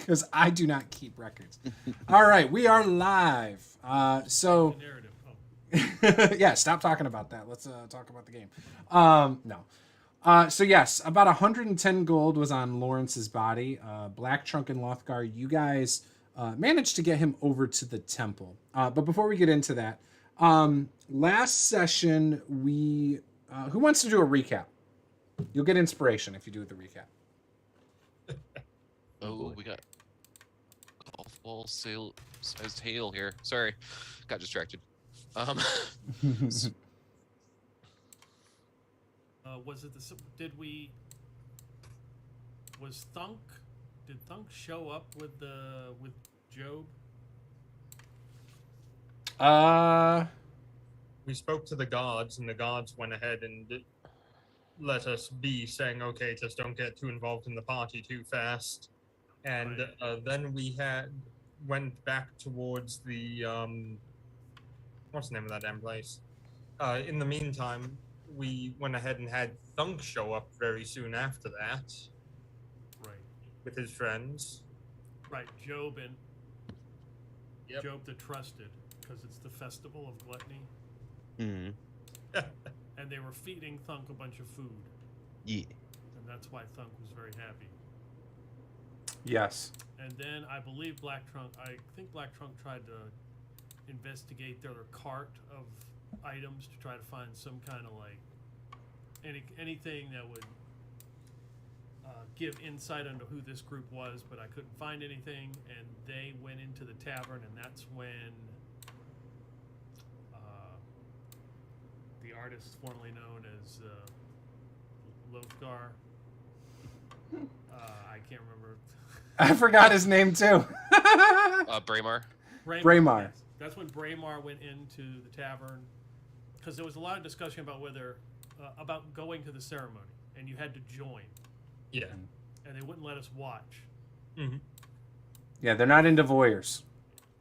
because I do not keep records. All right, we are live. So yeah, stop talking about that. Let's talk about the game. No. So yes, about 110 gold was on Lawrence's body. Black Trunk and Lothgar, you guys managed to get him over to the temple. But before we get into that, last session we who wants to do a recap? You'll get inspiration if you do the recap. Oh, we got golf ball sized hail here. Sorry, got distracted. Was it the? Was Thunk? Did Thunk show up with Job? We spoke to the guards, and the guards went ahead and let us be, saying, "Okay, just don't get too involved in the party too fast." And then we went back towards the what's the name of that damn place? In the meantime, we went ahead and had Thunk show up very soon after that. Right. With his friends. Right, Job and Yep. Job the Trusted, because it's the Festival of Gluttony. Mm-hmm. And they were feeding Thunk a bunch of food. Yeah. And that's why Thunk was very happy. Yes. And then I believe Black Trunk tried to investigate their cart of items to try to find some kind of anything that would give insight into who this group was, but I couldn't find anything, and they went into the tavern, and that's when the artist formerly known as Lothgar, I can't remember. I forgot his name too. Braemar. Braemar. Yes. That's when Braemar went into the tavern, because there was a lot of discussion about whether about going to the ceremony, and you had to join. Yeah. And they wouldn't let us watch. Mm-hmm. Yeah, they're not into voyeurs.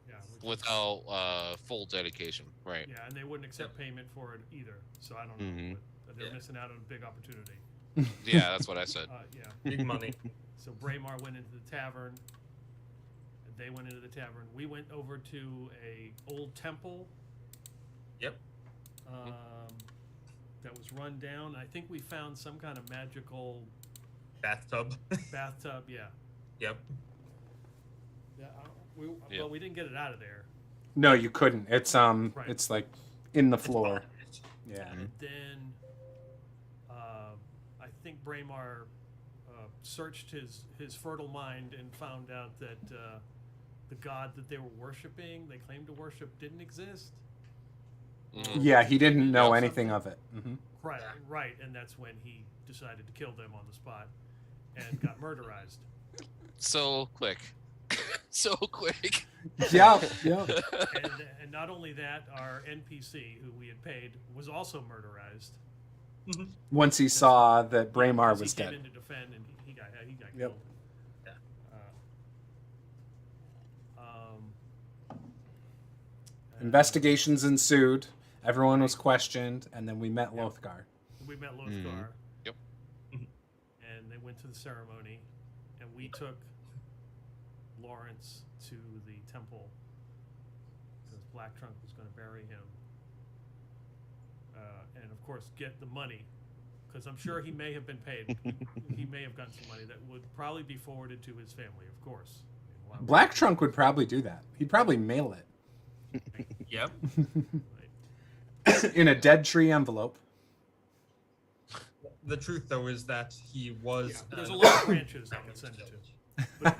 Yeah. Without full dedication, right? Yeah, and they wouldn't accept payment for it either. So I don't know. Mm-hmm. But they're missing out on a big opportunity. Yeah, that's what I said. Yeah. Big money. So Braemar went into the tavern. They went into the tavern. We went over to a old temple. Yep. That was run down. I think we found some kind of magical bathtub. Yeah. Yep. Yeah. Well, we didn't get it out of there. No, you couldn't. It's Right. it's like in the floor. Yeah. And then I think Braemar searched his fertile mind and found out that the god that they were worshiping, they claimed to worship, didn't exist. Mm-hmm. Yeah, he didn't know anything of it. Mm-hmm. Right, and that's when he decided to kill them on the spot and got murderized. So quick. So quick. Yeah. And not only that, our NPC, who we had paid, was also murderized. Once he saw that Braemar Because was he dead. came in to defend, and he got Yep. killed. Investigations ensued. Everyone was questioned, and then we met Lothgar. We met Lothgar. Yep. And they went to the ceremony, and we took Lawrence to the temple because Black Trunk was going to bury him. And of course, get the money, because I'm sure he may have been paid. He may have gotten some money that would probably be forwarded to his family, of course. Black Trunk would probably do that. He'd probably mail it. Yep. In a dead tree envelope. The truth, though, is that he was. Yeah, there's a lot of branches I can send it to. But,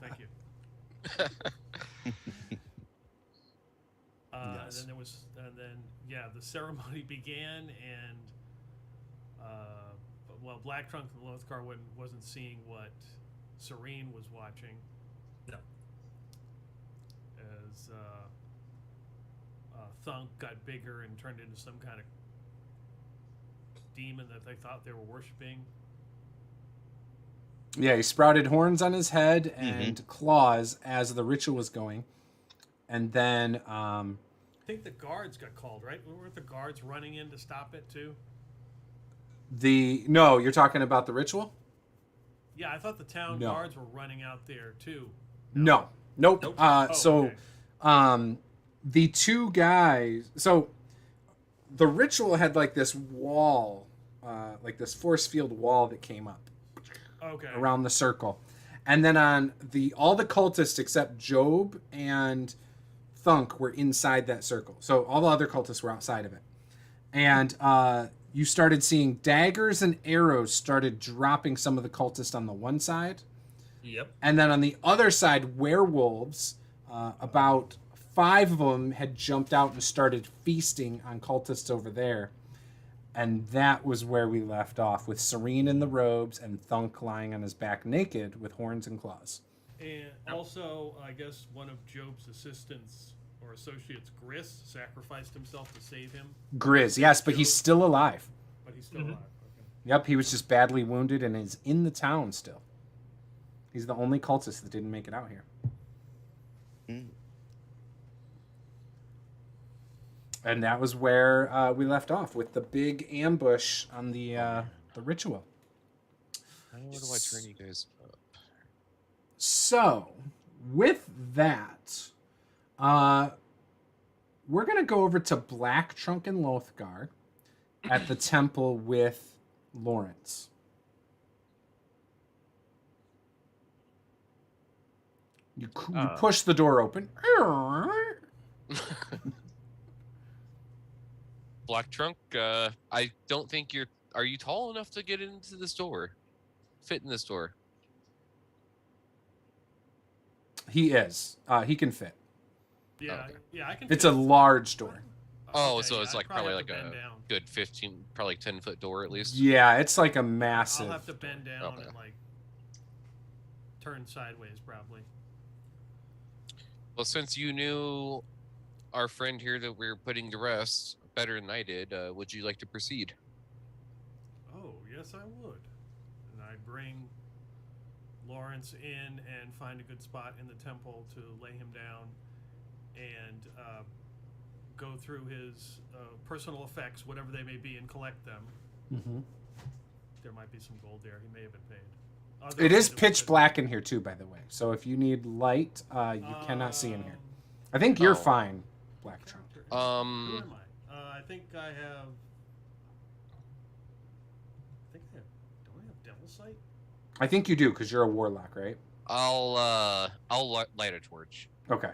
thank you. Yes. And then the ceremony began, and Black Trunk and Lothgar wasn't seeing what Serene was watching. No. As Thunk got bigger and turned into some kind of demon that they thought they were worshiping. Yeah, he sprouted horns on his head and claws as the ritual was going. And then... I think the guards got called, right? Weren't the guards running in to stop it, too? No, you're talking about the ritual? Yeah, I thought the town guards were running out there, too. No. Nope. Nope. So, okay. the two guys. So, the ritual had like this wall, like this force field wall that came up Okay. around the circle, and then on all the cultists except Job and Thunk were inside that circle. So all the other cultists were outside of it, and you started seeing daggers and arrows started dropping some of the cultists on the one side. Yep. And then on the other side, werewolves, about 5 of them had jumped out and started feasting on cultists over there. And that was where we left off, with Serene in the robes and Thunk lying on his back naked with horns and claws. And also, I guess one of Job's assistants or associates, Gris, sacrificed himself to save him. Grizz, yes, but he's still alive. But he's still alive. Okay. Yep, he was just badly wounded and is in the town still. He's the only cultist that didn't make it out here. Mm. And that was where we left off, with the big ambush on the ritual. Where do I turn you guys up? So, with that, we're going to go over to Black Trunk and Lothgar at the temple with Lawrence. You push the door open. Black Trunk, I don't think are you tall enough to get into this door? Fit in this door? He is. He can fit. Yeah, Okay. yeah, I can. It's fit a it. large door. Oh, Okay, so yeah, it's I'd like probably have like to bend a down. good 15, probably 10-foot door at least. Yeah, it's like a massive. I'll have to bend down Okay. and like turn sideways probably. Well, since you knew our friend here that we're putting to rest better than I did, would you like to proceed? Oh, yes, I would. And I bring Lawrence in and find a good spot in the temple to lay him down and go through his personal effects, whatever they may be, and collect them. Mm-hmm. There might be some gold there. He may have been paid. It is Otherwise, pitch would- black in here too, by the way. So if you need light, you cannot see in here. I think you're Oh. fine, Black Trunk. Who am I? I think I have. Don't I have Devil Sight? I think you do, because you're a warlock, right? I'll light a torch. Okay.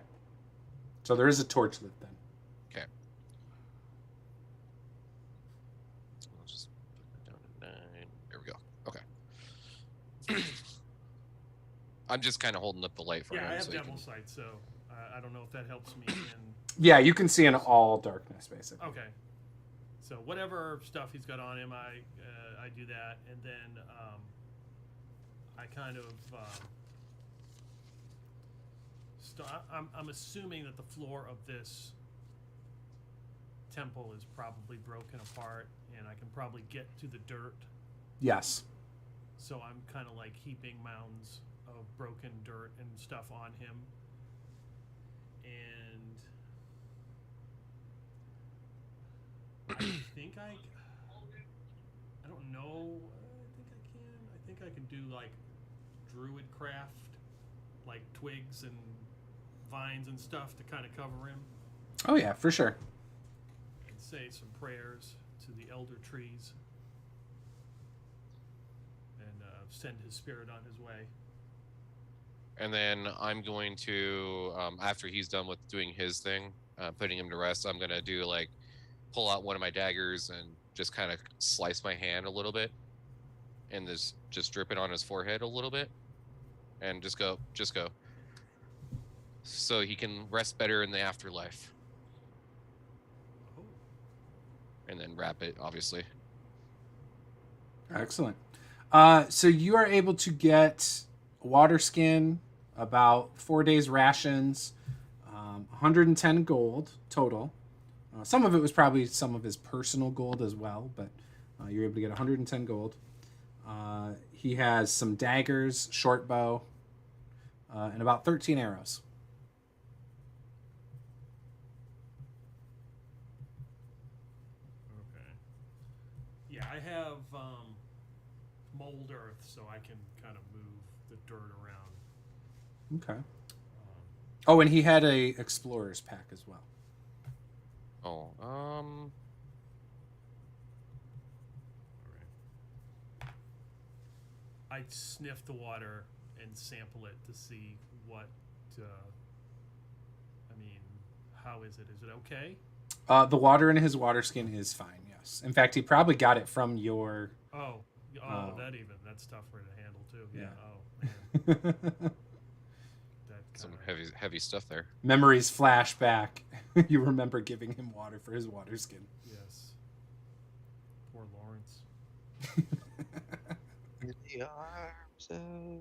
So there is a torch lit then. Okay. I'll just put that down to 9. There we go. Okay. I'm just kind of holding up the light for him. Yeah, I have so he Devil can- Sight, so I don't know if that helps me in. Yeah, you can see in all darkness, basically. Okay. So whatever stuff he's got on him, I do that, and then I kind of I'm assuming that the floor of this temple is probably broken apart, and I can probably get to the dirt. Yes. So I'm kind of like heaping mounds of broken dirt and stuff on him, and I think I don't know. I think I can do like druid craft, like twigs and vines and stuff to kind of cover him, Oh yeah, for sure. and say some prayers to the elder trees, and send his spirit on his way. And then I'm going to, after he's done with doing his thing, putting him to rest, I'm going to do like, pull out one of my daggers and just kind of slice my hand a little bit. And just drip it on his forehead a little bit. And just go. So he can rest better in the afterlife. Oh, And then wrap it, obviously. Excellent. So you are able to get water skin, about 4 days rations, 110 gold total. Some of it was probably some of his personal gold as well, but you're able to get 110 gold. He has some daggers, short bow, and about 13 arrows. okay. Yeah, I have mold earth, so I can kind of move the dirt around. Okay. Oh, and he had a explorer's pack as well. Oh, I sniff the water and sample it to see what. I mean, how is it? Is it okay? The water in his water skin is fine. Yes. In fact, he probably got it from your. That's tougher to handle too. Yeah. Oh man. some heavy stuff there. Memories flash back. You remember giving him water for his water skin. Yes. Poor Lawrence. In the arms of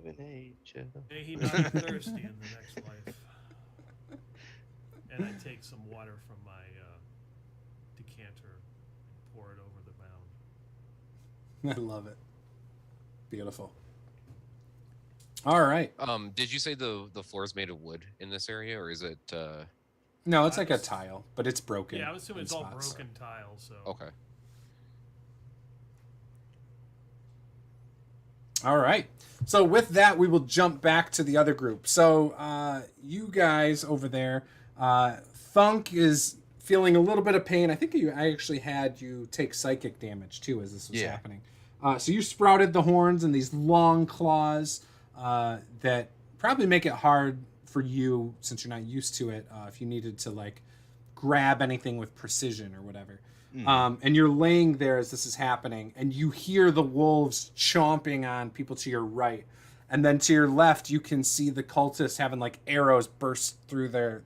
an angel. May he not be thirsty in the next life. And I take some water from my decanter and pour it over the mound. I love it. Beautiful. All right. Did you say the floor is made of wood in this area, or is it? No, it's like a tile, but it's broken. Yeah, I was assuming in it's all spots. broken tile. So. Okay. All right. So with that, we will jump back to the other group. So you guys over there, Thunk is feeling a little bit of pain. I think I actually had you take psychic damage too as this was happening. So you sprouted the horns and these long claws that probably make it hard for you, since you're not used to it, if you needed to like grab anything with precision or whatever. And you're laying there as this is happening, and you hear the wolves chomping on people to your right, and then to your left you can see the cultists having like arrows burst through their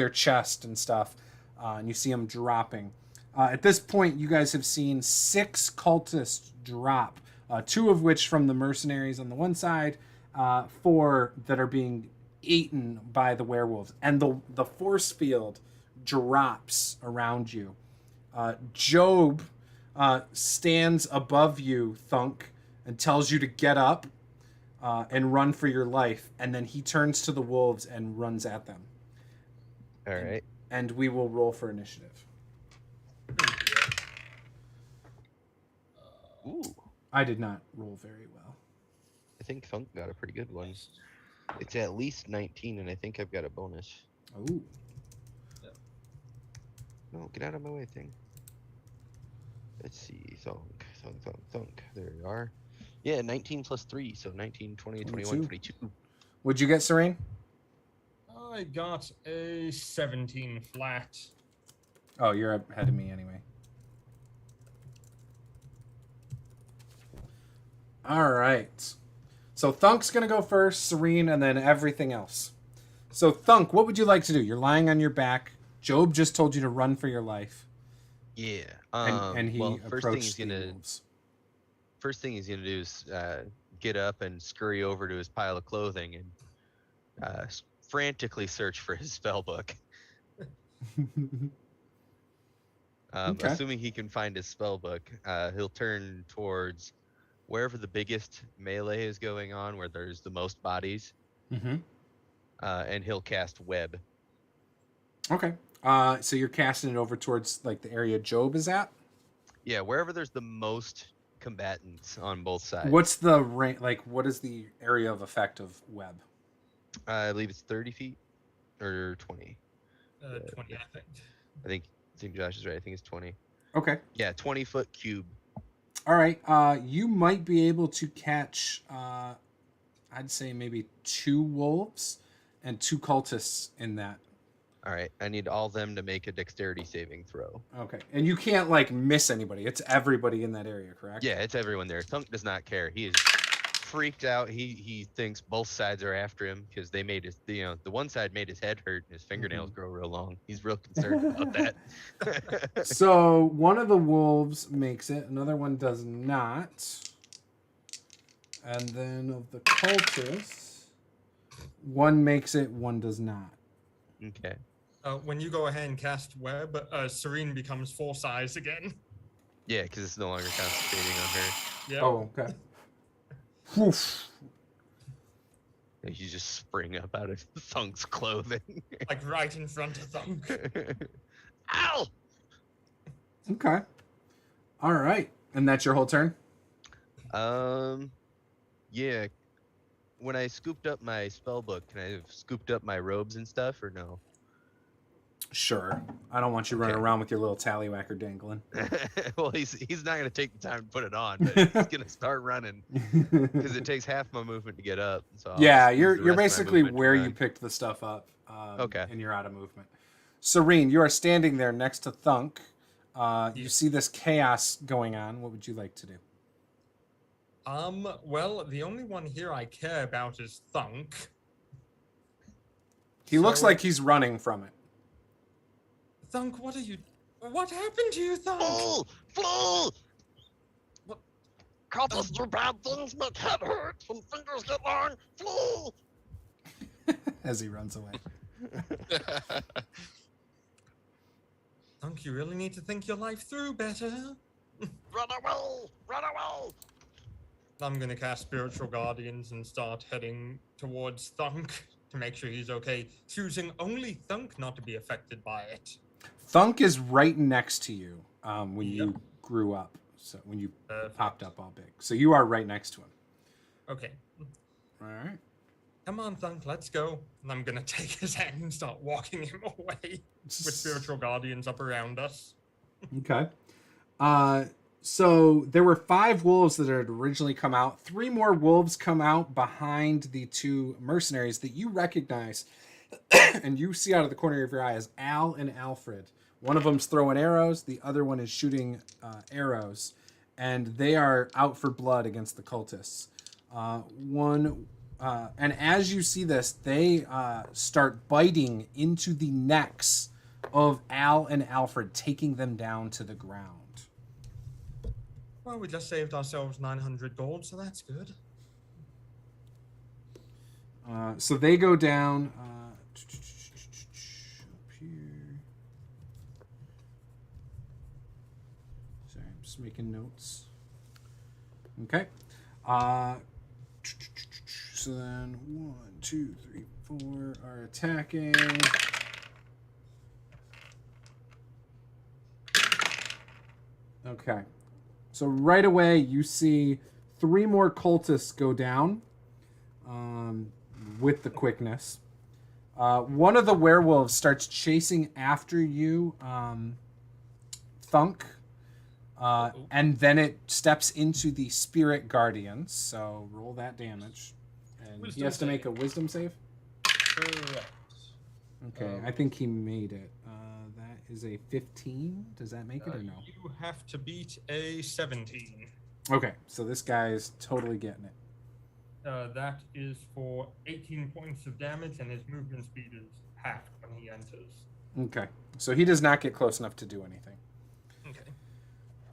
chest and stuff, and you see them dropping. At this point, you guys have seen 6 cultists drop, 2 of which from the mercenaries on the one side, 4 that are being eaten by the werewolves, and the force field drops around you. Job stands above you, Thunk, and tells you to get up and run for your life, and then he turns to the wolves and runs at them. All right. And we will roll for initiative. Ooh. I did not roll very well. I think Thunk got a pretty good one. It's at least 19, and I think I've got a bonus. Oh. No, get out of my way, thing. Let's see. Thunk. There you are. Yeah, 19 plus 3, so 19, 20, 21, 22. What'd you get, Serene? I got a 17 flat. Oh, you're ahead of me anyway. All right. So Thunk's going to go first, Serene, and then everything else. So Thunk, what would you like to do? You're lying on your back. Job just told you to run for your life. Yeah. And he first thing approached the wolves. First thing he's gonna do is get up and scurry over to his pile of clothing and frantically search for his spell book. Okay. Assuming he can find his spell book, he'll turn towards wherever the biggest melee is going on, where there's the most bodies, and he'll cast Web. Okay. So you're casting it over towards like the area Job is at? Yeah, wherever there's the most combatants on both sides. What's the range? Like, what is the area of effect of web? I believe it's 30 feet or 20. 20, I think. I think Josh is right. I think it's 20. Okay. Yeah, 20-foot cube. All right. You might be able to catch, I'd say maybe 2 wolves and 2 cultists in that. All right, I need all them to make a dexterity saving throw. Okay. And you can't like miss anybody. It's everybody in that area, correct? Yeah, it's everyone there. Thunk does not care. He is freaked out. He thinks both sides are after him because they made his, the one side made his head hurt and his fingernails grow real long. He's real concerned about that. So one of the wolves makes it, another one does not. And then of the cultists, one makes it, one does not. Okay. When you go ahead and cast Web, Serene becomes full size again. Yeah, because it's no longer concentrating on her. Yeah. Oh, okay. Oof. And you just spring up out of Thunk's clothing. Like right in front of Thunk. Ow! Okay. All right. And that's your whole turn? Yeah. when I scooped up my spell book, can I have scooped up my robes and stuff, or no? Sure. I don't want you running Okay. around with your little tallywhacker dangling. Well, he's not gonna take the time to put it on, but he's gonna start running because it takes half my movement to get up. So I'll Yeah, just use the you're rest of my basically movement to where you run. picked the stuff up. Okay. And you're out of movement. Serene, you are standing there next to Thunk. You Yeah. see this chaos going on. What would you like to do? Well, the only one here I care about is Thunk. He looks So- like he's running from it. Thunk, what happened to you, Thunk? Fool! Fool! What? Cultists do bad things, make head hurt, and fingers get long. Fool! As he runs away. Thunk, you really need to think your life through better. Run away! Run away! I'm gonna cast Spiritual Guardians and start heading towards Thunk to make sure he's okay, choosing only Thunk not to be affected by it. Thunk is right next to you when Yep. you grew up. So when you Perfect. popped up all big. So you are right next to him. Okay. All right. Come on, Thunk, let's go. And I'm gonna take his hand and start walking him away with Spiritual Guardians up around us. Okay. So there were 5 wolves that had originally come out. 3 more wolves come out behind the 2 mercenaries that you recognize. And you see out of the corner of your eye as Al and Alfred. One of them's throwing arrows. The other one is shooting arrows. And they are out for blood against the cultists. And as you see this, they start biting into the necks of Al and Alfred, taking them down to the ground. Well, we just saved ourselves 900 gold, so that's good. So they go down up here. Sorry, I'm just making notes. Okay. So then 1, 2, 3, 4 are attacking. Okay. So right away you see 3 more cultists go down with the quickness. One of the werewolves starts chasing after you, Thunk, and then it steps into the spirit guardians. So roll that damage, and he Wisdom has to make a save. wisdom save. Correct. Okay, I think he made it. That is a 15. Does that make it or no? You have to beat a 17. Okay, so this guy's totally getting it. That is for 18 points of damage, and his movement speed is halved when he enters. Okay, so he does not get close enough to do anything. Okay.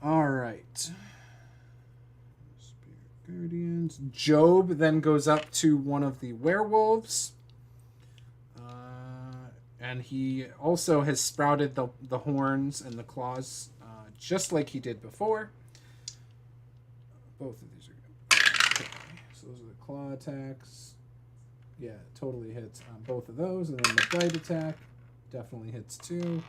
All right. Spirit Guardians. Job then goes up to one of the werewolves. And he also has sprouted the horns and the claws just like he did before. Both of these are good. Okay, so those are the claw attacks. Yeah, totally hits on both of those. And then the bite attack definitely hits too.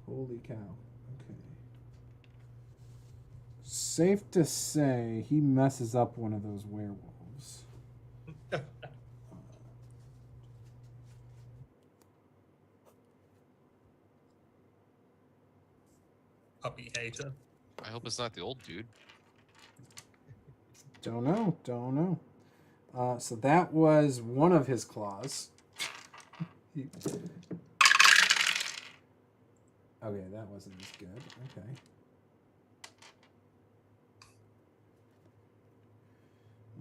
Holy cow. Okay. Safe to say he messes up one of those werewolves. Puppy hater. I hope it's not the old dude. Don't know. So that was one of his claws. Okay, that wasn't as good. Okay.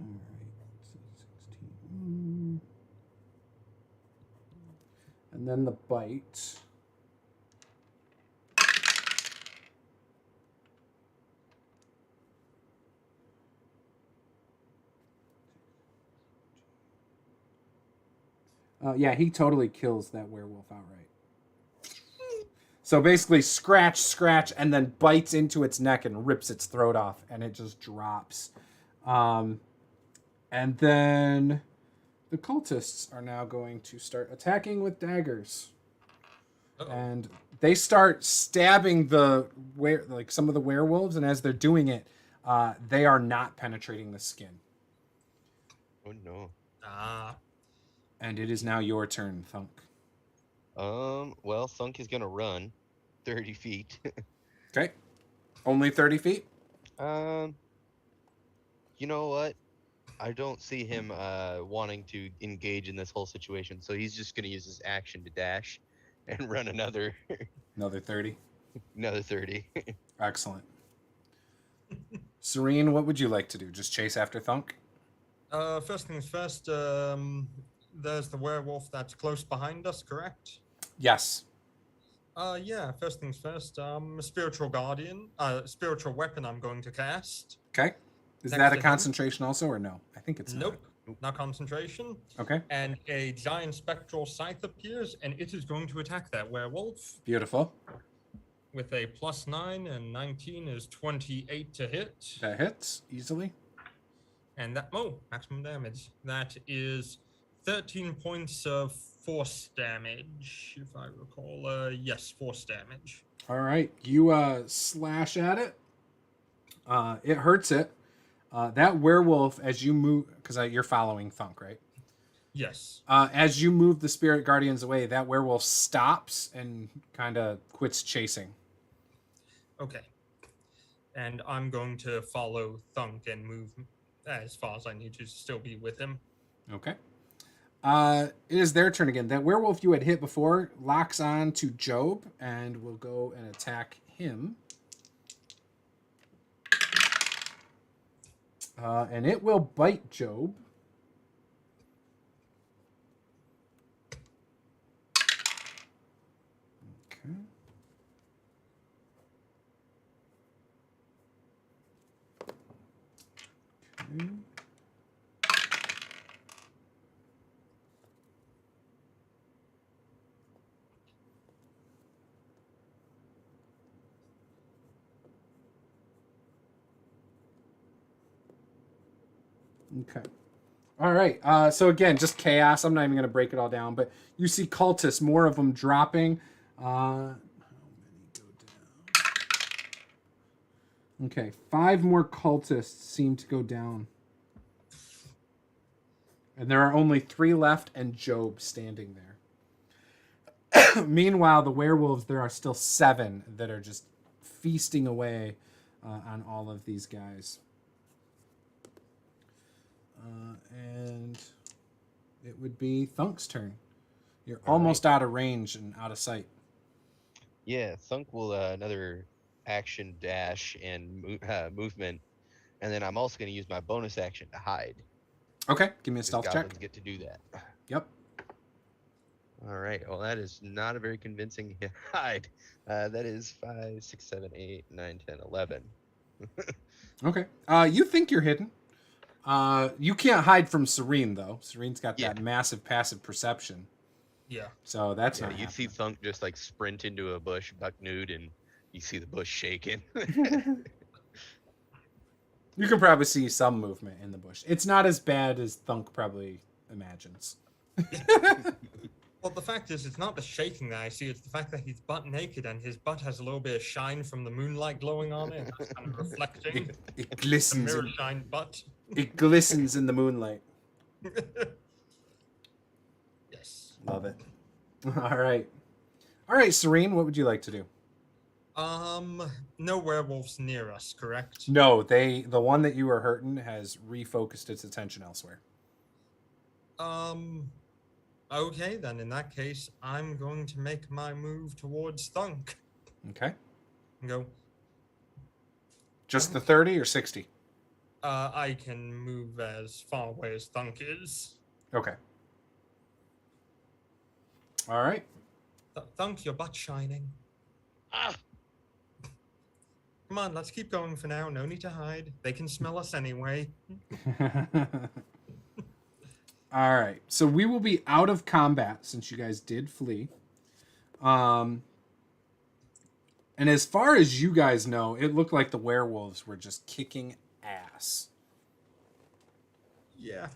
Alright, 16. And then the bite. Yeah, he totally kills that werewolf outright. So basically, scratch, and then bites into its neck and rips its throat off, and it just drops. And then the cultists are now going to start attacking with daggers. Uh-oh. And they start stabbing some of the werewolves, and as they're doing it, they are not penetrating the skin. Oh no. And it is now your turn, Thunk. Well, Thunk is gonna run 30 feet. Okay. Only 30 feet? You know what? I don't see him wanting to engage in this whole situation, so he's just gonna use his action to dash and run another 30. another 30. Excellent. Serene, what would you like to do? Just chase after Thunk? First things first, there's the werewolf that's close behind us, correct? Yes. Yeah, first things first, a spiritual spiritual weapon I'm going to cast. Okay. Is Next that to a him. concentration also, or no? I think it's Nope, not concentration. Okay. And a giant spectral scythe appears, and it is going to attack that werewolf Beautiful. with a +9, and 19 is 28 to hit. That hits easily. And that, maximum damage. That is 13 points of force damage, if I recall. Yes, force damage. All right. You slash at it. It hurts it. That werewolf, as you move, because you're following Thunk, right? Yes. As you move the spirit guardians away, that werewolf stops and kind of quits chasing. Okay. And I'm going to follow Thunk and move as far as I need to still be with him. Okay. It is their turn again. That werewolf you had hit before locks on to Job and will go and attack him. And it will bite Job. Okay. Okay. Okay. All right. So again, just chaos. I'm not even going to break it all down, but you see cultists, more of them dropping. How many go down? Okay. 5 more cultists seem to go down. And there are only 3 left and Job standing there. Meanwhile, the werewolves, there are still 7 that are just feasting away on all of these guys. And it would be Thunk's turn. You're almost out of range and out of sight. Yeah, Thunk will another action dash and movement, and then I'm also going to use my bonus action to hide. Okay, give me a stealth goblins check. get to do that. Yep. All right. Well, that is not a very convincing hide. That is 5, 6, 7, 8, 9, 10, 11. Okay. You think you're hidden. You can't hide from Serene though. Serene's got that massive passive perception. Yeah. So that's not you happening. see Thunk just like sprint into a bush, buck nude, and you see the bush shaking. You can probably see some movement in the bush. It's not as bad as Thunk probably imagines. Well, the fact is, it's not the shaking that I see, it's the fact that he's butt naked and his butt has a little bit of shine from the moonlight glowing on it. It's kind of reflecting. It The glistens. mirror shine butt. It glistens in the moonlight. Yes. Love it. All right. All right, Serene, what would you like to do? No werewolves near us, correct? No, the one that you were hurting has refocused its attention elsewhere. Okay, then in that case, I'm going to make my move towards Thunk. Okay. And go, Just the 30 or 60? I can move as far away as Thunk is. Okay. All right. Thunk, your butt's shining. Ah! Come on, let's keep going for now. No need to hide. They can smell us anyway. All right. So we will be out of combat since you guys did flee. And as far as you guys know, it looked like the werewolves were just kicking ass. Yeah.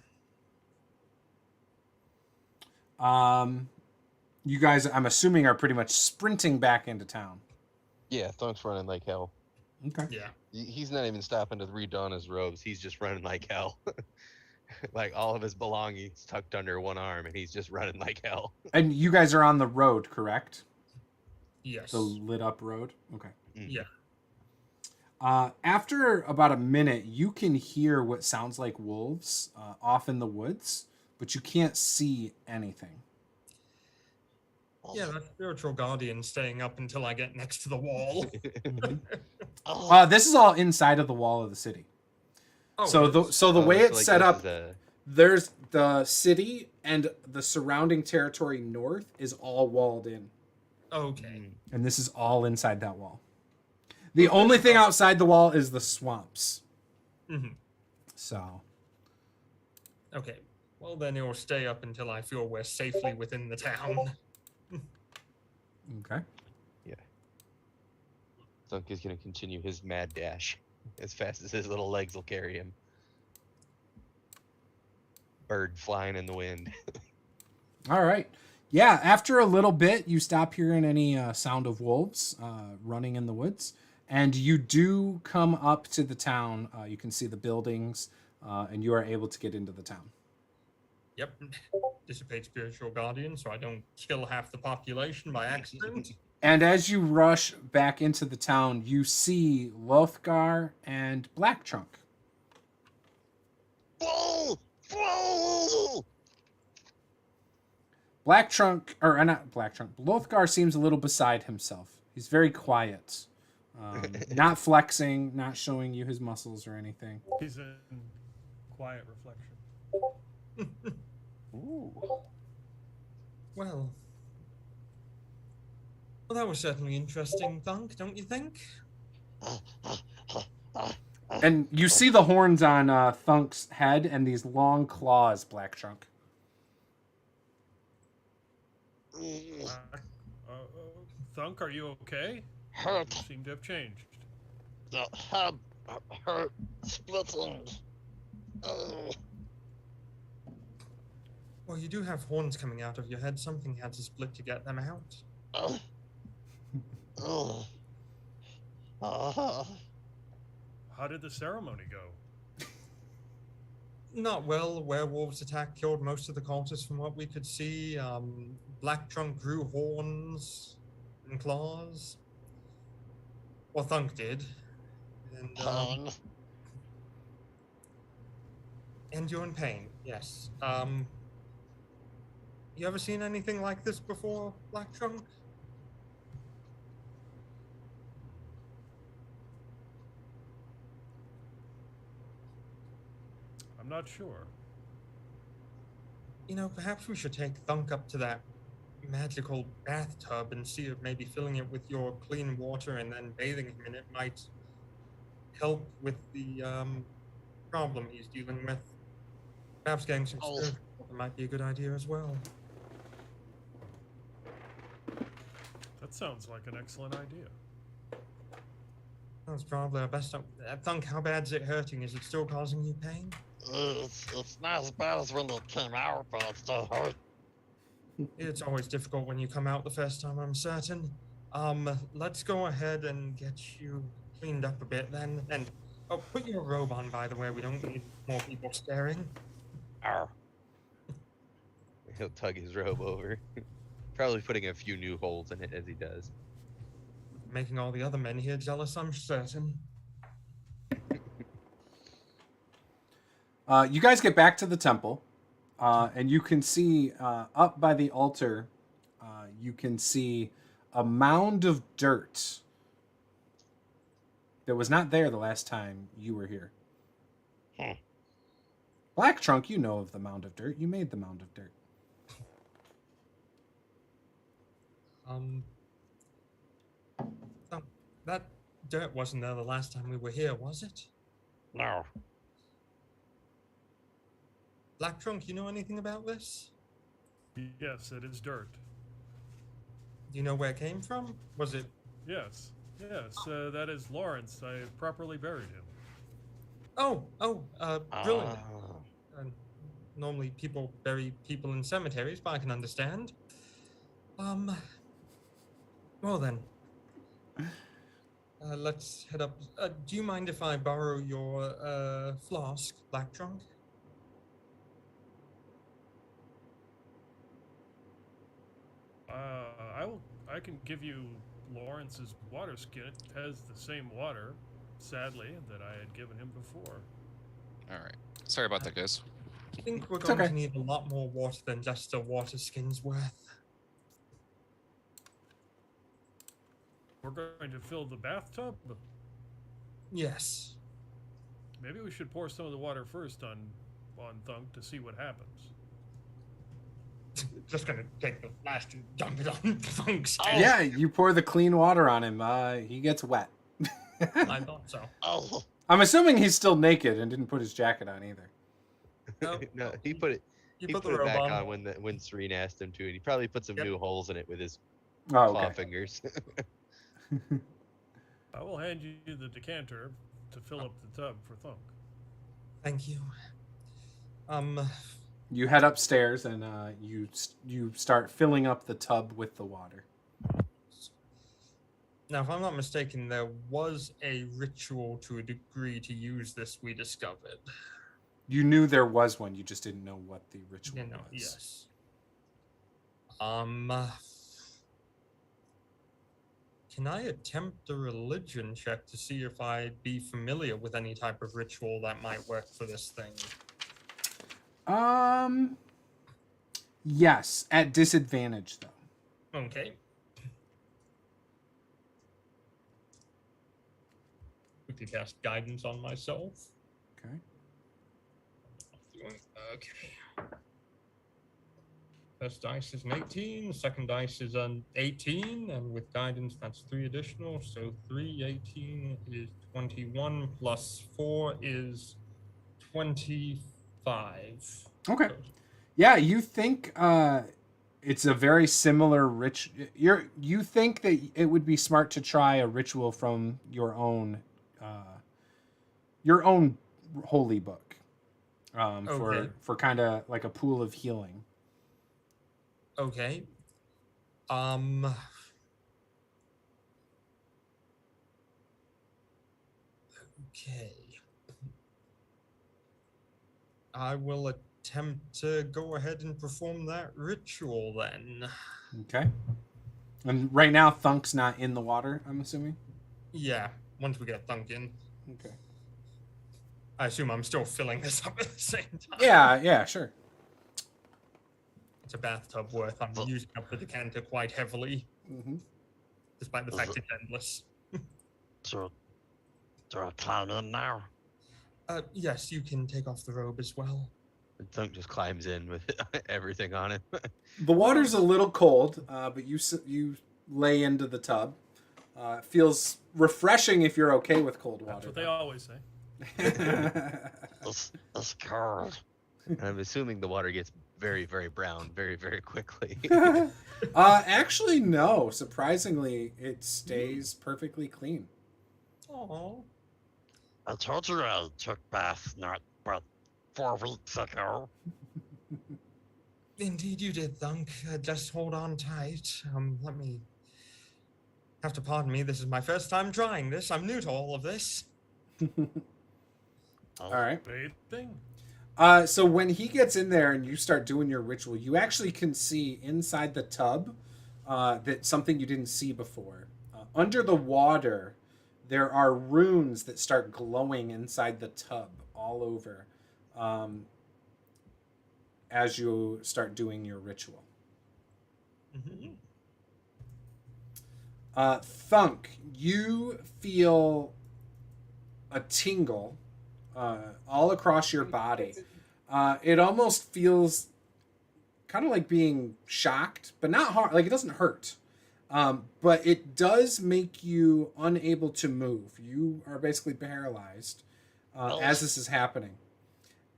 You guys, I'm assuming, are pretty much sprinting back into town. Yeah, Thunk's running like hell. Okay. Yeah. He's not even stopping to redon his robes. He's just running like hell. Like all of his belongings tucked under one arm, and he's just running like hell. And you guys are on the road, correct? Yes. The lit up road? Okay. Yeah. After about a minute, you can hear what sounds like wolves off in the woods, but you can't see anything. Yeah, that spiritual guardian staying up until I get next to the wall. This is all inside of the wall of the city. Oh, So the way it's like set this up, is a- there's the city and the surrounding territory north is all walled in. okay. And this is all inside that wall. The only thing outside the wall is the swamps. Mm-hmm. So, Okay. Well, then it will stay up until I feel we're safely within the town. okay. Thunk is going to continue his mad dash as fast as his little legs will carry him. Bird flying in the wind. All right. Yeah, after a little bit, you stop hearing any sound of wolves running in the woods. And you do come up to the town. You can see the buildings, and you are able to get into the town. Yep. Dissipate spiritual guardian so I don't kill half the population by accident. And as you rush back into the town, you see Lothgar and Black Trunk. Black Trunk, or not Black Trunk, Lothgar seems a little beside himself. He's very quiet. Not flexing, not showing you his muscles or anything. He's in quiet reflection. Ooh. Well, that was certainly interesting, Thunk, don't you think? And you see the horns on Thunk's head and these long claws, Black Trunk. Thunk, are you okay? You seem to have changed. The head hurt, splitting. Oh. Well, you do have horns coming out of your head. Something had to split to get them out. Oh. Oh. Ah. How did the ceremony go? Not well. Werewolves attack killed most of the cultists from what we could see. Black Trunk grew horns and claws. Well, Thunk did. And you're in pain, yes. You ever seen anything like this before, Black Trunk? I'm not sure. You know, perhaps we should take Thunk up to that magical bathtub and see if maybe filling it with your clean water and then bathing him in it might help with the problem he's dealing with. Perhaps getting some spiritual water might be a good idea as well. That sounds like an excellent idea. That's probably our best. Thunk, how bad's it hurting? Is it still causing you pain? It's not as bad as when it came out, but it still hurt. It's always difficult when you come out the first time, I'm certain. Let's go ahead and get you cleaned up a bit then. And, oh, put your robe on, by the way. We don't need more people staring. Arr. He'll tug his robe over. Probably putting a few new holes in it as he does. Making all the other men here jealous, I'm certain. You guys get back to the temple, and you can see up by the altar, you can see a mound of dirt that was not there the last time you were here. Black Trunk, you know of the mound of dirt. You made the mound of dirt. That dirt wasn't there the last time we were here, was it? No. Black Trunk, you know anything about this? Yes, it is dirt. Do you know where it came from? Was it? Yes, that is Lawrence. I have properly buried him. Brilliant. Normally people bury people in cemeteries, but I can understand. Well then. Let's head up. Do you mind if I borrow your flask, Black Trunk? I can give you Lawrence's water skin. It has the same water, sadly, that I had given him before. All right. Sorry about that, guys. I think we're It's going okay. to need a lot more water than just a water skin's worth. We're going to fill the bathtub. Yes. Maybe we should pour some of the water first on Thunk to see what happens. Just gonna take the flask and dump it on Funk's Oh. head. Yeah, you pour the clean water on him. He gets wet. I thought so. Oh, I'm assuming he's still naked and didn't put his jacket on either. No, he put it. You He put the put it robe back on. on when Serena asked him to, and he probably put some Yep. new holes in it with his Oh, claw okay. fingers. I will hand you the decanter to fill up the tub for Thunk. Thank you. You head upstairs and you start filling up the tub with the water. Now, if I'm not mistaken, there was a ritual to a degree to use this, we discovered. You knew there was one, you just didn't know what the ritual You know, was. yes. Can I attempt a religion check to see if I'd be familiar with any type of ritual that might work for this thing? Yes, at disadvantage though. Okay. Quickly cast guidance on myself. Okay. Okay. First dice is an 18, second dice is an 18, and with guidance that's 3 additional, so 3, 18 is 21, plus 4 is 25. Okay. Yeah, you think it's a very similar you think that it would be smart to try a ritual from your own holy book. Okay. For kind of like a pool of healing. Okay. Okay. I will attempt to go ahead and perform that ritual then. Okay. And right now Thunk's not in the water, I'm assuming. Yeah, once we get Thunk in. Okay. I assume I'm still filling this up at the same time. Yeah, sure. It's a bathtub worth. I'm using up the decanter quite heavily, Mm-hmm. despite the fact it's endless. so throw a clown in now. Yes, you can take off the robe as well. And Thunk just climbs in with everything on him. The water's a little cold, but you lay into the tub. It feels refreshing if you're okay with cold water. That's what they always say. It's cold. And I'm assuming the water gets very, very brown very, very quickly. Actually, no. Surprisingly, it stays perfectly clean. Oh. I told you I took bath not but 4 weeks ago. Indeed you did, Thunk. Just hold on tight. Let me... Have to pardon me, this is my first time trying this. I'm new to all of this. All right. Bathing? So when he gets in there and you start doing your ritual, you actually can see inside the tub that something you didn't see before. Under the water, there are runes that start glowing inside the tub all over as you start doing your ritual. Mm-hmm. Thunk, you feel a tingle all across your body. It almost feels kind of like being shocked, but not hard. Like it doesn't hurt, but it does make you unable to move. You are basically paralyzed as this is happening,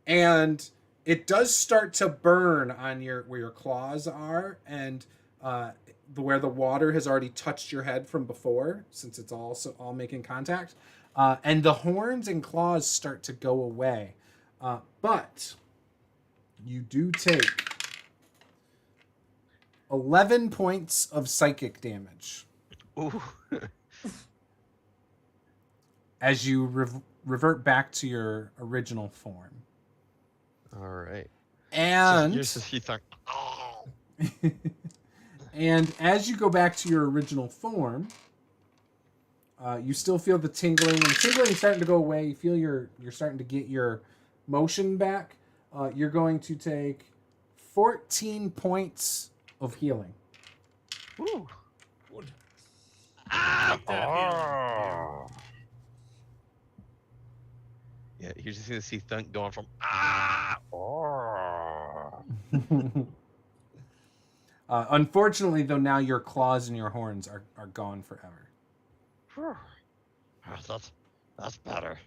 and it does start to burn on where your claws are, and where the water has already touched your head from before, since it's all making contact. And the horns and claws start to go away. But you do take 11 points of psychic damage Ooh. as you revert back to your original form. All right. And He thought, oh, and as you go back to your original form, you still feel the tingling. And the tingling is starting to go away. You feel you're starting to get your motion back. You're going to take 14 points of healing. Ooh. Good. ah, Take that oh. Yeah, you're just gonna see Thunk going from Oh. Unfortunately, though, now your claws and your horns are gone forever. Whew. That's better.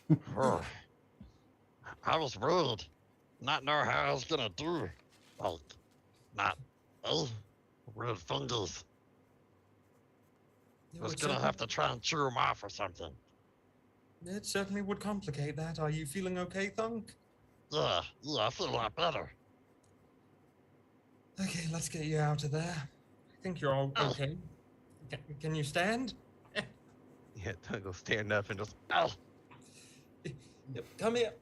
Whew. I was worried, not know how I was gonna do. Like, not weird fungus. I was gonna have to try and chew them off or something. It certainly would complicate that. Are you feeling okay, Thunk? Yeah, I feel a lot better. Okay, let's get you out of there. I think you're all okay. Can you stand? Yeah, Thunk will stand up and just Yep, come here.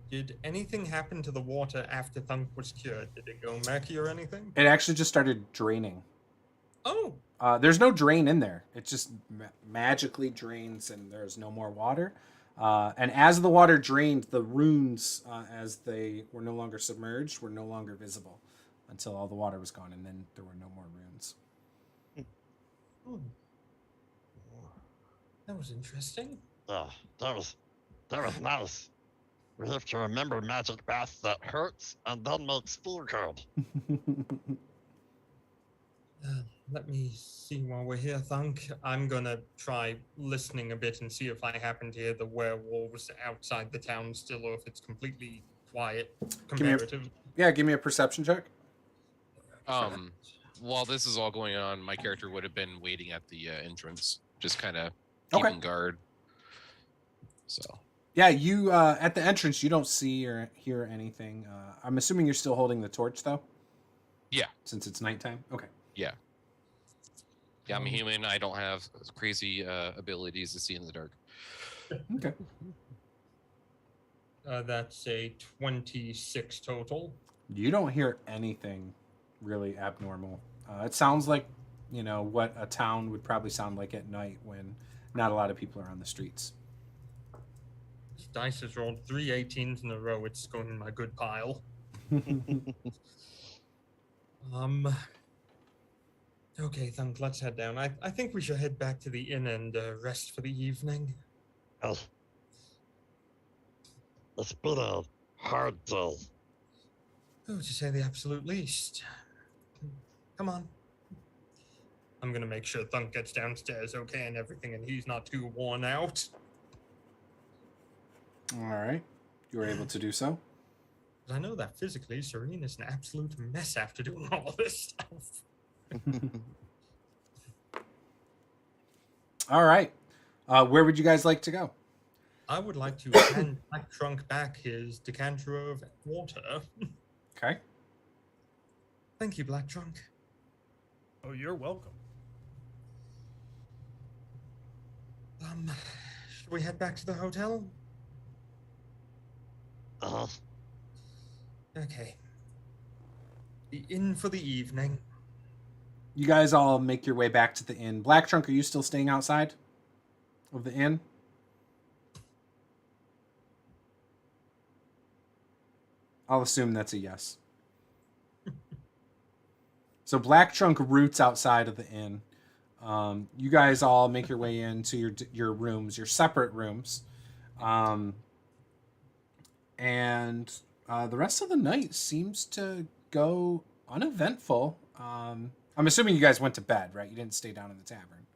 Did anything happen to the water after Thunk was cured? Did it go murky or anything? It actually just started draining. Oh, There's no drain in there. It just magically drains, and there's no more water. And as the water drained, the runes, as they were no longer submerged, were no longer visible until all the water was gone, and then there were no more runes. hmm. That was interesting. Yeah, that was nice. We have to remember magic bath that hurts and then makes feel good. Let me see while we're here, Thunk. I'm gonna try listening a bit and see if I happen to hear the werewolves outside the town still, or if it's completely quiet comparative. Give me a perception check. While this is all going on, my character would have been waiting at the entrance, just kind of Okay. keeping guard. So. Yeah, you at the entrance, you don't see or hear anything. I'm assuming you're still holding the torch, though? Yeah. Since it's nighttime? Okay. Yeah. Yeah, I'm a human. I don't have crazy abilities to see in the dark. Okay. That's a 26 total. You don't hear anything really abnormal. It sounds like, what a town would probably sound like at night when not a lot of people are on the streets. This dice has rolled 3 18s in a row. It's going in my good pile. Okay, Thunk, let's head down. I think we should head back to the inn and rest for the evening. Oh, it's been a hard day. Oh, to say the absolute least. Come on. I'm gonna make sure Thunk gets downstairs okay and everything, and he's not too worn out. All right. You were able to do so? But I know that physically, Serene is an absolute mess after doing all this stuff. All right. Where would you guys like to go? I would like to hand Black Trunk back his decanter of water. Okay. Thank you, Black Trunk. Oh, you're welcome. Should we head back to the hotel? Okay. The inn for the evening. You guys all make your way back to the inn. Black Trunk, are you still staying outside of the inn? I'll assume that's a yes. So Black Trunk roots outside of the inn. You guys all make your way into your rooms, your separate rooms. And the rest of the night seems to go uneventful. I'm assuming you guys went to bed, right? You didn't stay down in the tavern.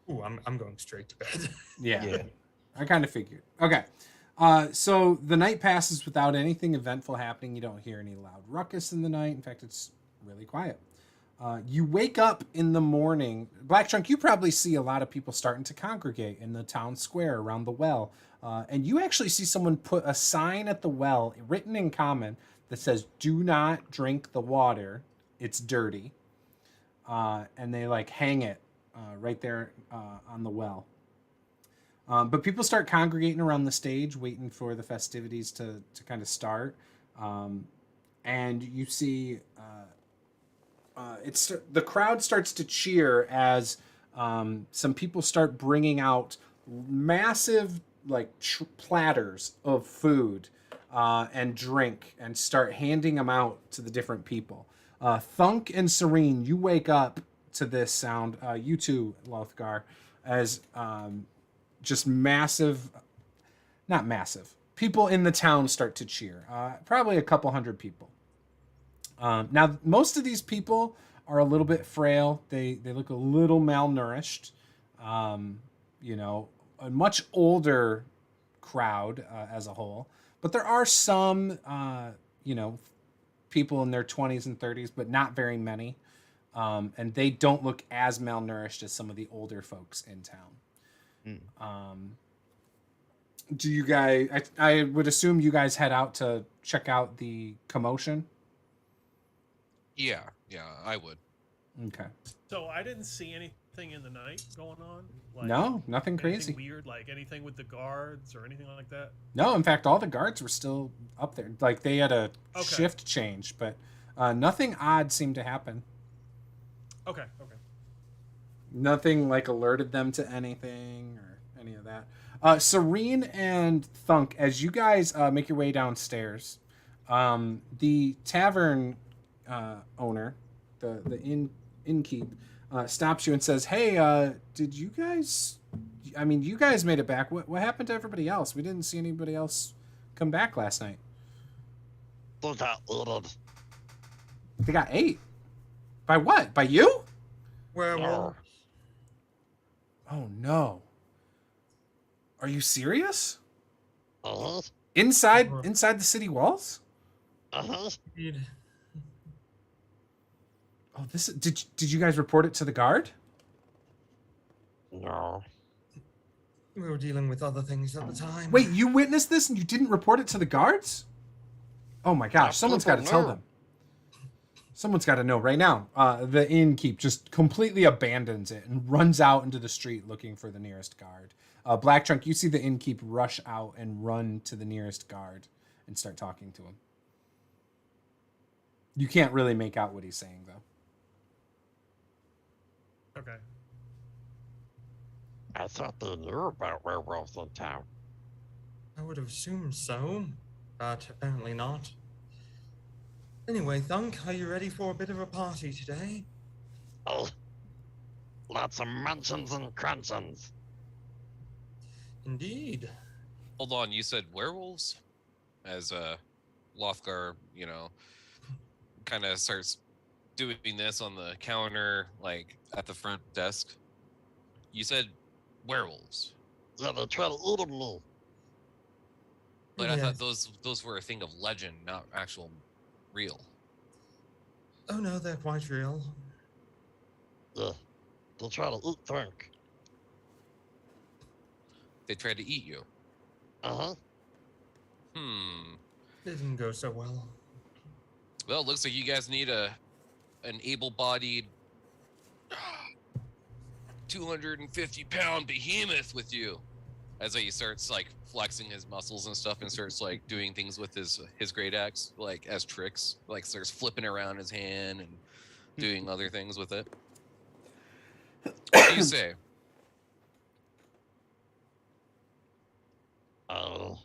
Ooh, I'm going straight to bed. Yeah. I kind of figured. Okay. So the night passes without anything eventful happening. You don't hear any loud ruckus in the night. In fact, it's really quiet. You wake up in the morning. Black Trunk, you probably see a lot of people starting to congregate in the town square around the well. And you actually see someone put a sign at the well, written in common, that says, "Do not drink the water. It's dirty." And they like hang it right there on the well. But people start congregating around the stage, waiting for the festivities to kind of start. And you see the crowd starts to cheer as some people start bringing out massive like platters of food and drink and start handing them out to the different people. Thunk and Serene, you wake up to this sound. You too, Lothgar, as just massive, not massive, people in the town start to cheer. Probably a couple hundred people. Now, most of these people are a little bit frail. They look a little malnourished. A much older crowd as a whole. But there are some, people in their 20s and 30s, but not very many. And they don't look as malnourished as some of the older folks in town. Do you guys, I would assume you guys head out to check out the commotion? Yeah, I would. Okay. So I didn't see anything in the night going on. Like, No, nothing crazy. anything weird, like anything with the guards or anything like that. No, in fact, all the guards were still up there. Like they had a Okay. shift change, but nothing odd seemed to happen. Okay. Nothing like alerted them to anything or any of that. Serene and Thunk, as you guys make your way downstairs, the tavern owner, the innkeep, stops you and says, "Hey, did you guys? I mean, you guys made it back. What happened to everybody else? We didn't see anybody else come back last night." They got eaten. They got ate. By what? By you? Werewolf. Oh no. Are you serious? Uh-huh. Inside the city walls? Uh-huh. Indeed. Oh, did you guys report it to the guard? No. We were dealing with other things at the time. Wait, you witnessed this and you didn't report it to the guards? Oh my gosh, someone's got to tell them. Someone's got to know right now. The innkeep just completely abandons it and runs out into the street looking for the nearest guard. Black Trunk, you see the innkeep rush out and run to the nearest guard and start talking to him. You can't really make out what he's saying, though. Okay. I thought they knew about werewolves in town. I would have assumed so, but apparently not. Anyway, Thunk, are you ready for a bit of a party today? Oh, lots of munchins and crunchins. Indeed. Hold on, you said werewolves? As Lothgar, kind of starts doing this on the counter, like at the front desk. You said werewolves, Yeah, they try to eat me. but I Yeah. thought those were a thing of legend, not actual real. Oh no, they're quite real. Yeah, they try to eat Frank. They tried to eat you. Uh-huh. Didn't go so well. Well, it looks like you guys need an able-bodied 250-pound behemoth with you. As he starts like flexing his muscles and stuff and starts like doing things with his great axe, like as tricks, like starts flipping around his hand and doing other things with it. What do you say? Oh,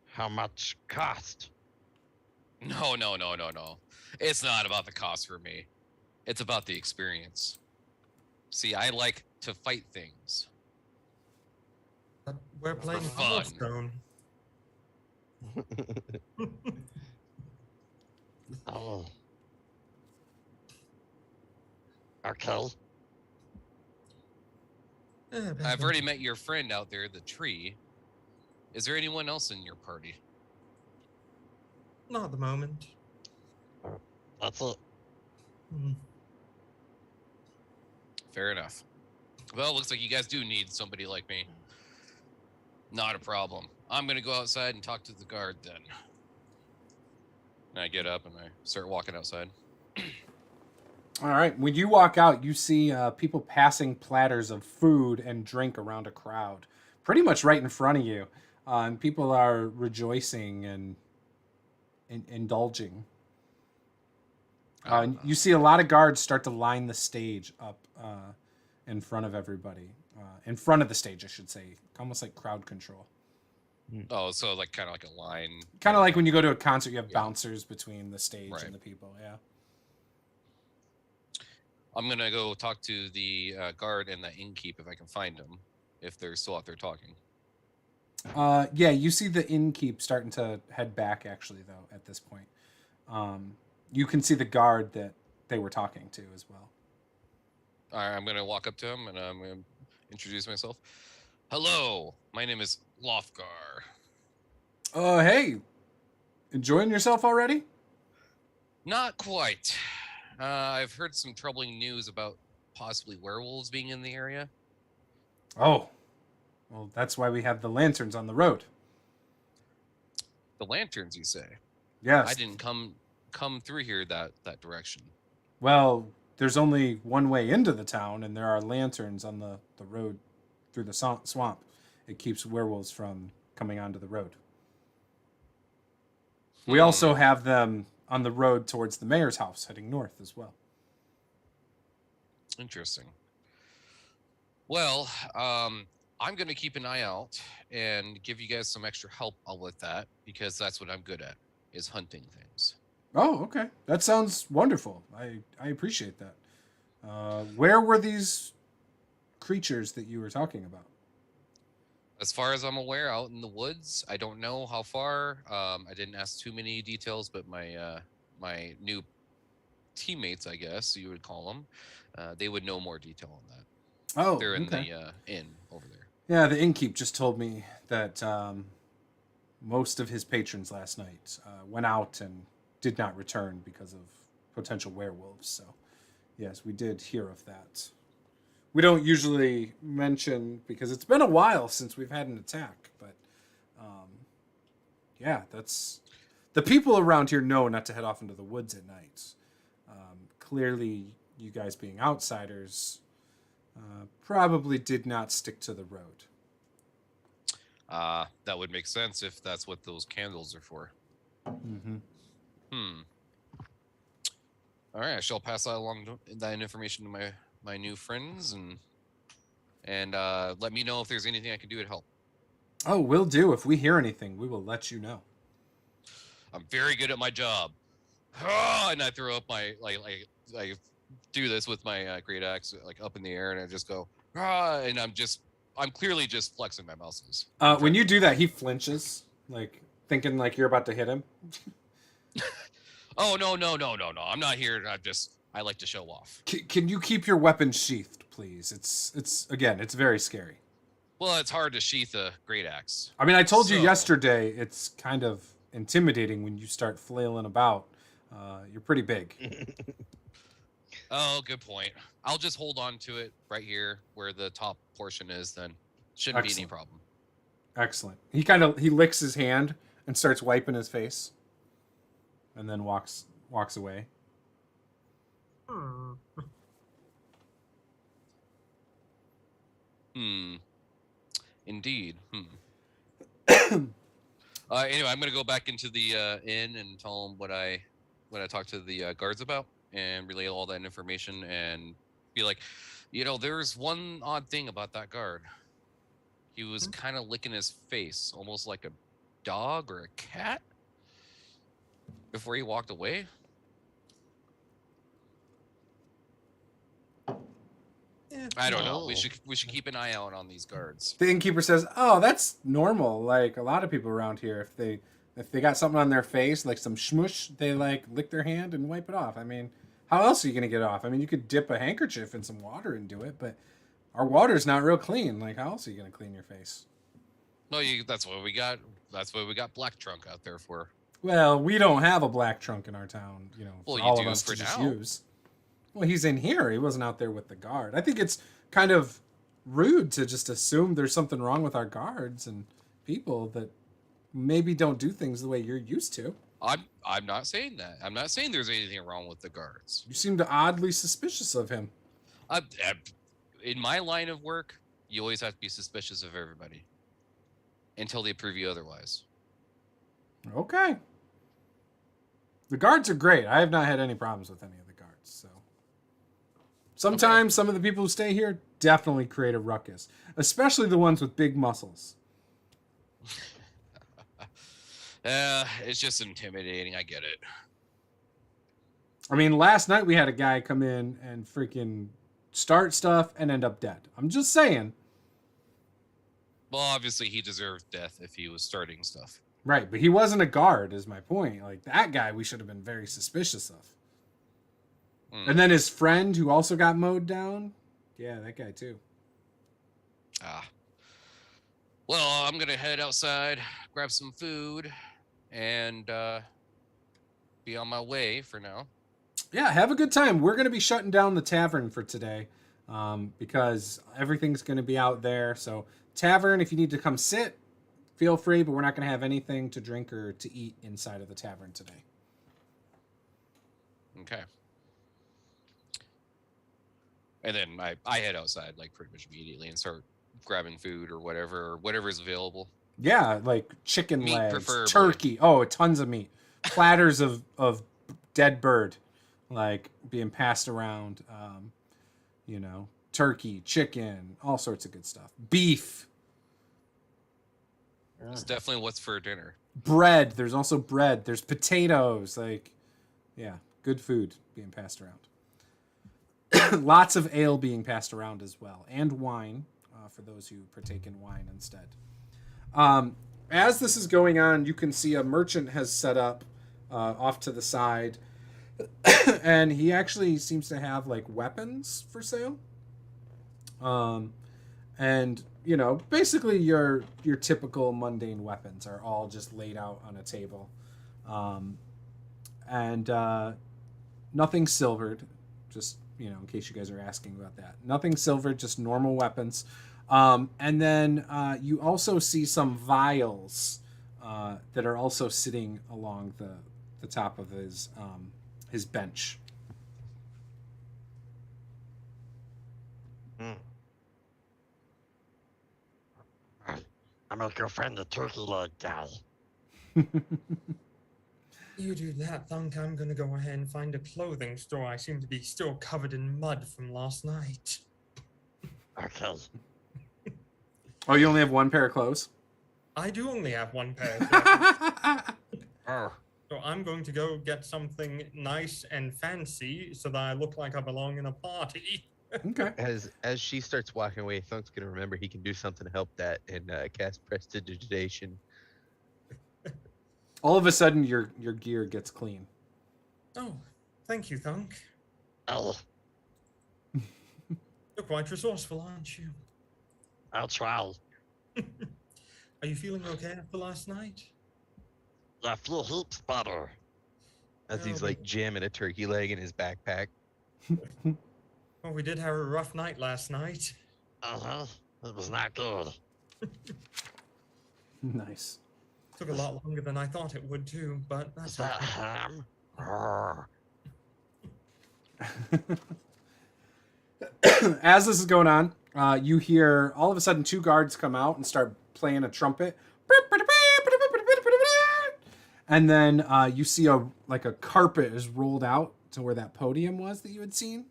how much cost? No. It's not about the cost for me. It's about the experience. See, I like to fight things. But we're playing fun. Hearthstone. Oh. Okay. Yeah, I've already met your friend out there, the tree. Is there anyone else in your party? Not at the moment. That's it. Hmm. Fair enough. Well, looks like you guys do need somebody like me. Not a problem. I'm gonna go outside and talk to the guard then. And I get up and I start walking outside. All right. When you walk out, you see people passing platters of food and drink around a crowd, pretty much right in front of you. And people are rejoicing and indulging. And you see a lot of guards start to line the stage up in front of everybody. In front of the stage, I should say. Almost like crowd control. Oh, so like kind of like a line. Kind of like when you go to a concert, you have bouncers between the stage Right. and the people. Yeah. I'm gonna go talk to the guard and the innkeep if I can find them, if they're still out there talking. Yeah, you see the innkeep starting to head back, actually, though, at this point. You can see the guard that they were talking to as well. All right, I'm gonna walk up to him and I'm gonna introduce myself. Hello, my name is Lofgar. Hey, enjoying yourself already? Not quite. I've heard some troubling news about possibly werewolves being in the area. Oh, well, that's why we have the lanterns on the road. The lanterns, you say? Yes. I didn't come through here that direction. Well, there's only one way into the town, and there are lanterns on the road through the swamp. It keeps werewolves from coming onto the road. We also have them on the road towards the mayor's house, heading north as well. Interesting. Well, I'm going to keep an eye out and give you guys some extra help with that, because that's what I'm good at, is hunting things. Oh, okay. That sounds wonderful. I appreciate that. Where were these creatures that you were talking about? As far as I'm aware, out in the woods. I don't know how far. I didn't ask too many details, but my new teammates, I guess you would call them, they would know more detail on that. Oh, They're in okay. the inn over there. Yeah, the innkeep just told me that most of his patrons last night went out and did not return because of potential werewolves. So, yes, we did hear of that. We don't usually mention, because it's been a while since we've had an attack, but yeah, that's... The people around here know not to head off into the woods at night. Clearly, you guys being outsiders probably did not stick to the road. That would make sense if that's what those candles are for. Mm-hmm. All right, I shall pass that information to my new friends and let me know if there's anything I can do to help. Oh, will do. If we hear anything, we will let you know. I'm very good at my job. And I throw up my I do this with my great axe like up in the air, and I just go and I'm clearly just flexing my muscles. When you do that, he flinches, like thinking like you're about to hit him. Oh no! I'm not here. I like to show off. Can you keep your weapon sheathed, please? It's very scary. Well, it's hard to sheath a great axe. I mean, I told you yesterday, it's kind of intimidating when you start flailing about. You're pretty big. Oh, good point. I'll just hold on to it right here where the top portion is, then shouldn't be any problem. Excellent. He licks his hand and starts wiping his face, and then walks away. Indeed. Anyway, I'm gonna go back into the inn and tell them what I talked to the guards about, and relay all that information, and be like, there's one odd thing about that guard. He was kind of licking his face, almost like a dog or a cat, before he walked away. I don't know. We should keep an eye out on these guards. The innkeeper says, "Oh, that's normal. Like a lot of people around here, if they got something on their face, like some shmush, they like lick their hand and wipe it off. I mean, how else are you gonna get off? I mean, you could dip a handkerchief in some water and do it, but our water's not real clean. Like, how else are you gonna clean your face?" No, that's what we got. That's what we got Black Trunk out there for. Well, we don't have a black trunk in our town. Well, for all you of do us for to just now. use. Well, he's in here. He wasn't out there with the guard. I think it's kind of rude to just assume there's something wrong with our guards and people that maybe don't do things the way you're used to. I'm not saying that. I'm not saying there's anything wrong with the guards. You seem to oddly suspicious of him. In my line of work, you always have to be suspicious of everybody until they prove you otherwise. Okay. The guards are great. I have not had any problems with any of the guards. So sometimes some of the people who stay here definitely create a ruckus, especially the ones with big muscles. It's just intimidating. I get it. I mean, last night we had a guy come in and freaking start stuff and end up dead. I'm just saying. Well, obviously he deserved death if he was starting stuff. Right, but he wasn't a guard, is my point. Like, that guy we should have been very suspicious of. And then his friend who also got mowed down. Yeah, that guy too. Well, I'm gonna head outside, grab some food, and be on my way for now. Yeah, have a good time. We're going to be shutting down the tavern for today because everything's going to be out there. So, tavern, if you need to come sit, feel free, but we're not going to have anything to drink or to eat inside of the tavern today. Okay. And then I head outside like pretty much immediately and start grabbing food or whatever's available. Yeah, like chicken Meat legs, preferably. turkey. Oh, tons of meat. Platters of dead bird, like being passed around. Turkey, chicken, all sorts of good stuff. Beef. It's definitely what's for dinner. Bread. There's also bread. There's potatoes. Like, yeah, good food being passed around. Lots of ale being passed around as well, and wine for those who partake in wine instead. As this is going on, you can see a merchant has set up off to the side, and he actually seems to have like weapons for sale. And basically your typical mundane weapons are all just laid out on a table, and nothing silvered. Just in case you guys are asking about that, nothing silvered, just normal weapons. And then you also see some vials that are also sitting along the top of his bench. I'm gonna go find the turkey leg guy. You do that, Thunk. I'm gonna go ahead and find a clothing store. I seem to be still covered in mud from last night. Okay. Oh, you only have one pair of clothes? I do only have one pair of clothes. Oh, So I'm going to go get something nice and fancy so that I look like I belong in a party. Okay. As she starts walking away, Thunk's gonna remember he can do something to help that and cast prestidigitation. All of a sudden, your gear gets clean. Oh, thank you, Thunk. oh, You're quite resourceful, aren't you? I'll try. Are you feeling okay after last night? I feel heaps better. As he's Oh, like jamming a turkey leg in his backpack. Well, we did have a rough night last night. Uh-huh. It was not good. Nice. Took a lot longer than I thought it would too, but Is that's that okay. ham? Arr. As this is going on, you hear all of a sudden two guards come out and start playing a trumpet. And then you see a carpet is rolled out to where that podium was that you had seen.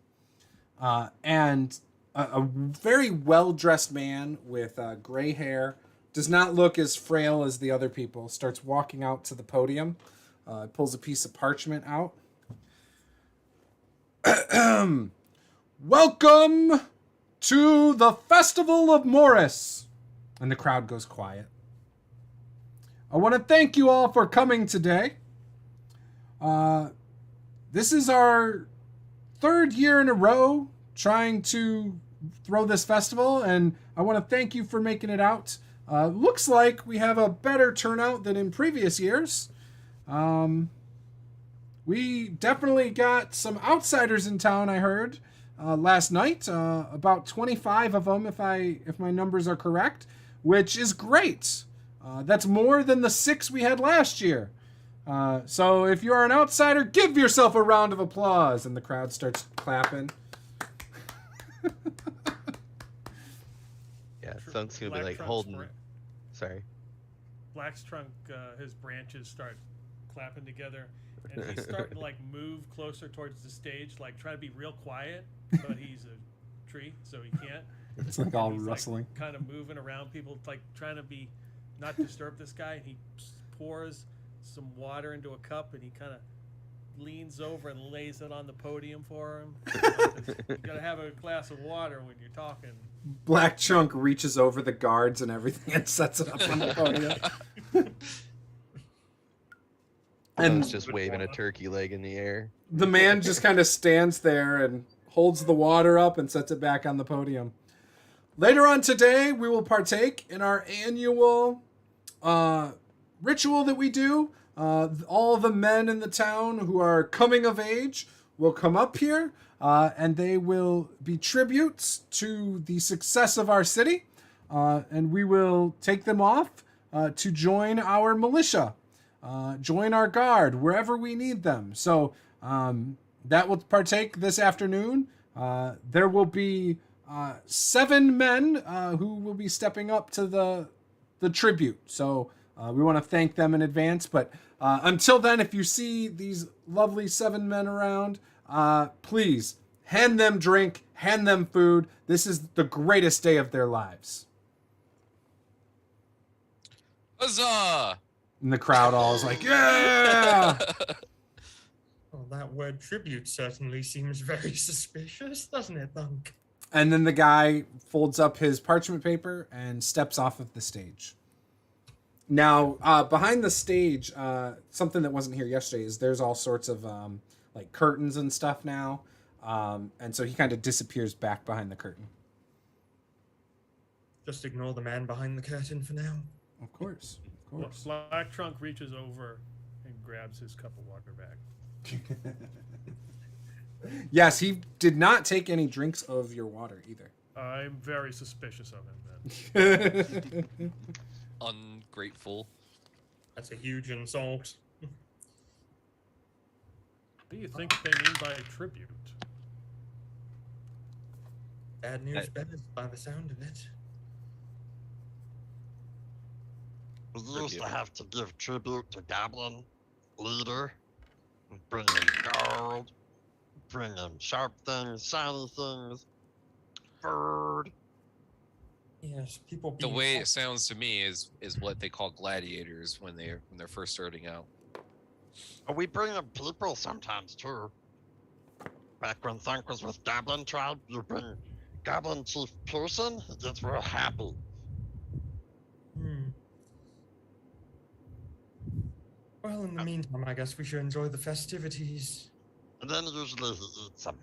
And a very well-dressed man with gray hair, does not look as frail as the other people, starts walking out to the podium, pulls a piece of parchment out. Welcome to the Festival of Moarus. And the crowd goes quiet. I want to thank you all for coming today. This is our third year in a row trying to throw this festival, and I want to thank you for making it out. Looks like we have a better turnout than in previous years. We we definitely got some outsiders in town, I heard, last night. About 25 of them, if my numbers are correct, which is great. That's more than the 6 we had last year. So if you are an outsider, give yourself a round of applause. And the crowd starts clapping. Yeah, Thunk's gonna be Black like Trunk's holding. bra- Sorry. Black's trunk, his branches start clapping together, and he's starting to like move closer towards the stage, like trying to be real quiet, but he's a tree, so he can't. It's like all He's, rustling. like, kind of moving around people, like trying to be not disturb this guy. And he pours some water into a cup, and he kind of leans over and lays it on the podium for him. You gotta have a glass of water when you're talking. Black Chunk reaches over the guards and everything and sets it up on the podium. And And just waving a turkey leg in the air. the man just kind of stands there and holds the water up and sets it back on the podium. Later on today, we will partake in our annual ritual that we do. All the men in the town who are coming of age will come up here, and they will be tributes to the success of our city, and we will take them off to join our militia, join our guard wherever we need them. So that will partake this afternoon. There will be 7 men who will be stepping up to the tribute. So we want to thank them in advance. But until then, if you see these lovely 7 men around, please hand them drink, hand them food. This is the greatest day of their lives. Huzzah! And the crowd all is like, yeah! Well, that word tribute certainly seems very suspicious, doesn't it, Thunk? And then the guy folds up his parchment paper and steps off of the stage. Now, behind the stage, something that wasn't here yesterday is there's all sorts of like curtains and stuff now. And so he kind of disappears back behind the curtain. Just ignore the man behind the curtain for now. Of course. Of course. Black Trunk reaches over and grabs his cup of water back. Yes, he did not take any drinks of your water either. I'm very suspicious of him then. Ungrateful. That's a huge insult. What do you think they mean by tribute? Bad news bears by the sound of it. We used to have to give tribute to Goblin leader, bring him gold, bring him sharp things, shiny things, bird. Yes, people. The being way so- it sounds to me is what they call gladiators when they're first starting out. Oh, we bring him people sometimes too. Back when Thunk was with Goblin Tribe, you bring Goblin Chief Pearson, he gets real happy. Hmm. Well, in the meantime, I guess we should enjoy the festivities. And then usually he eats them.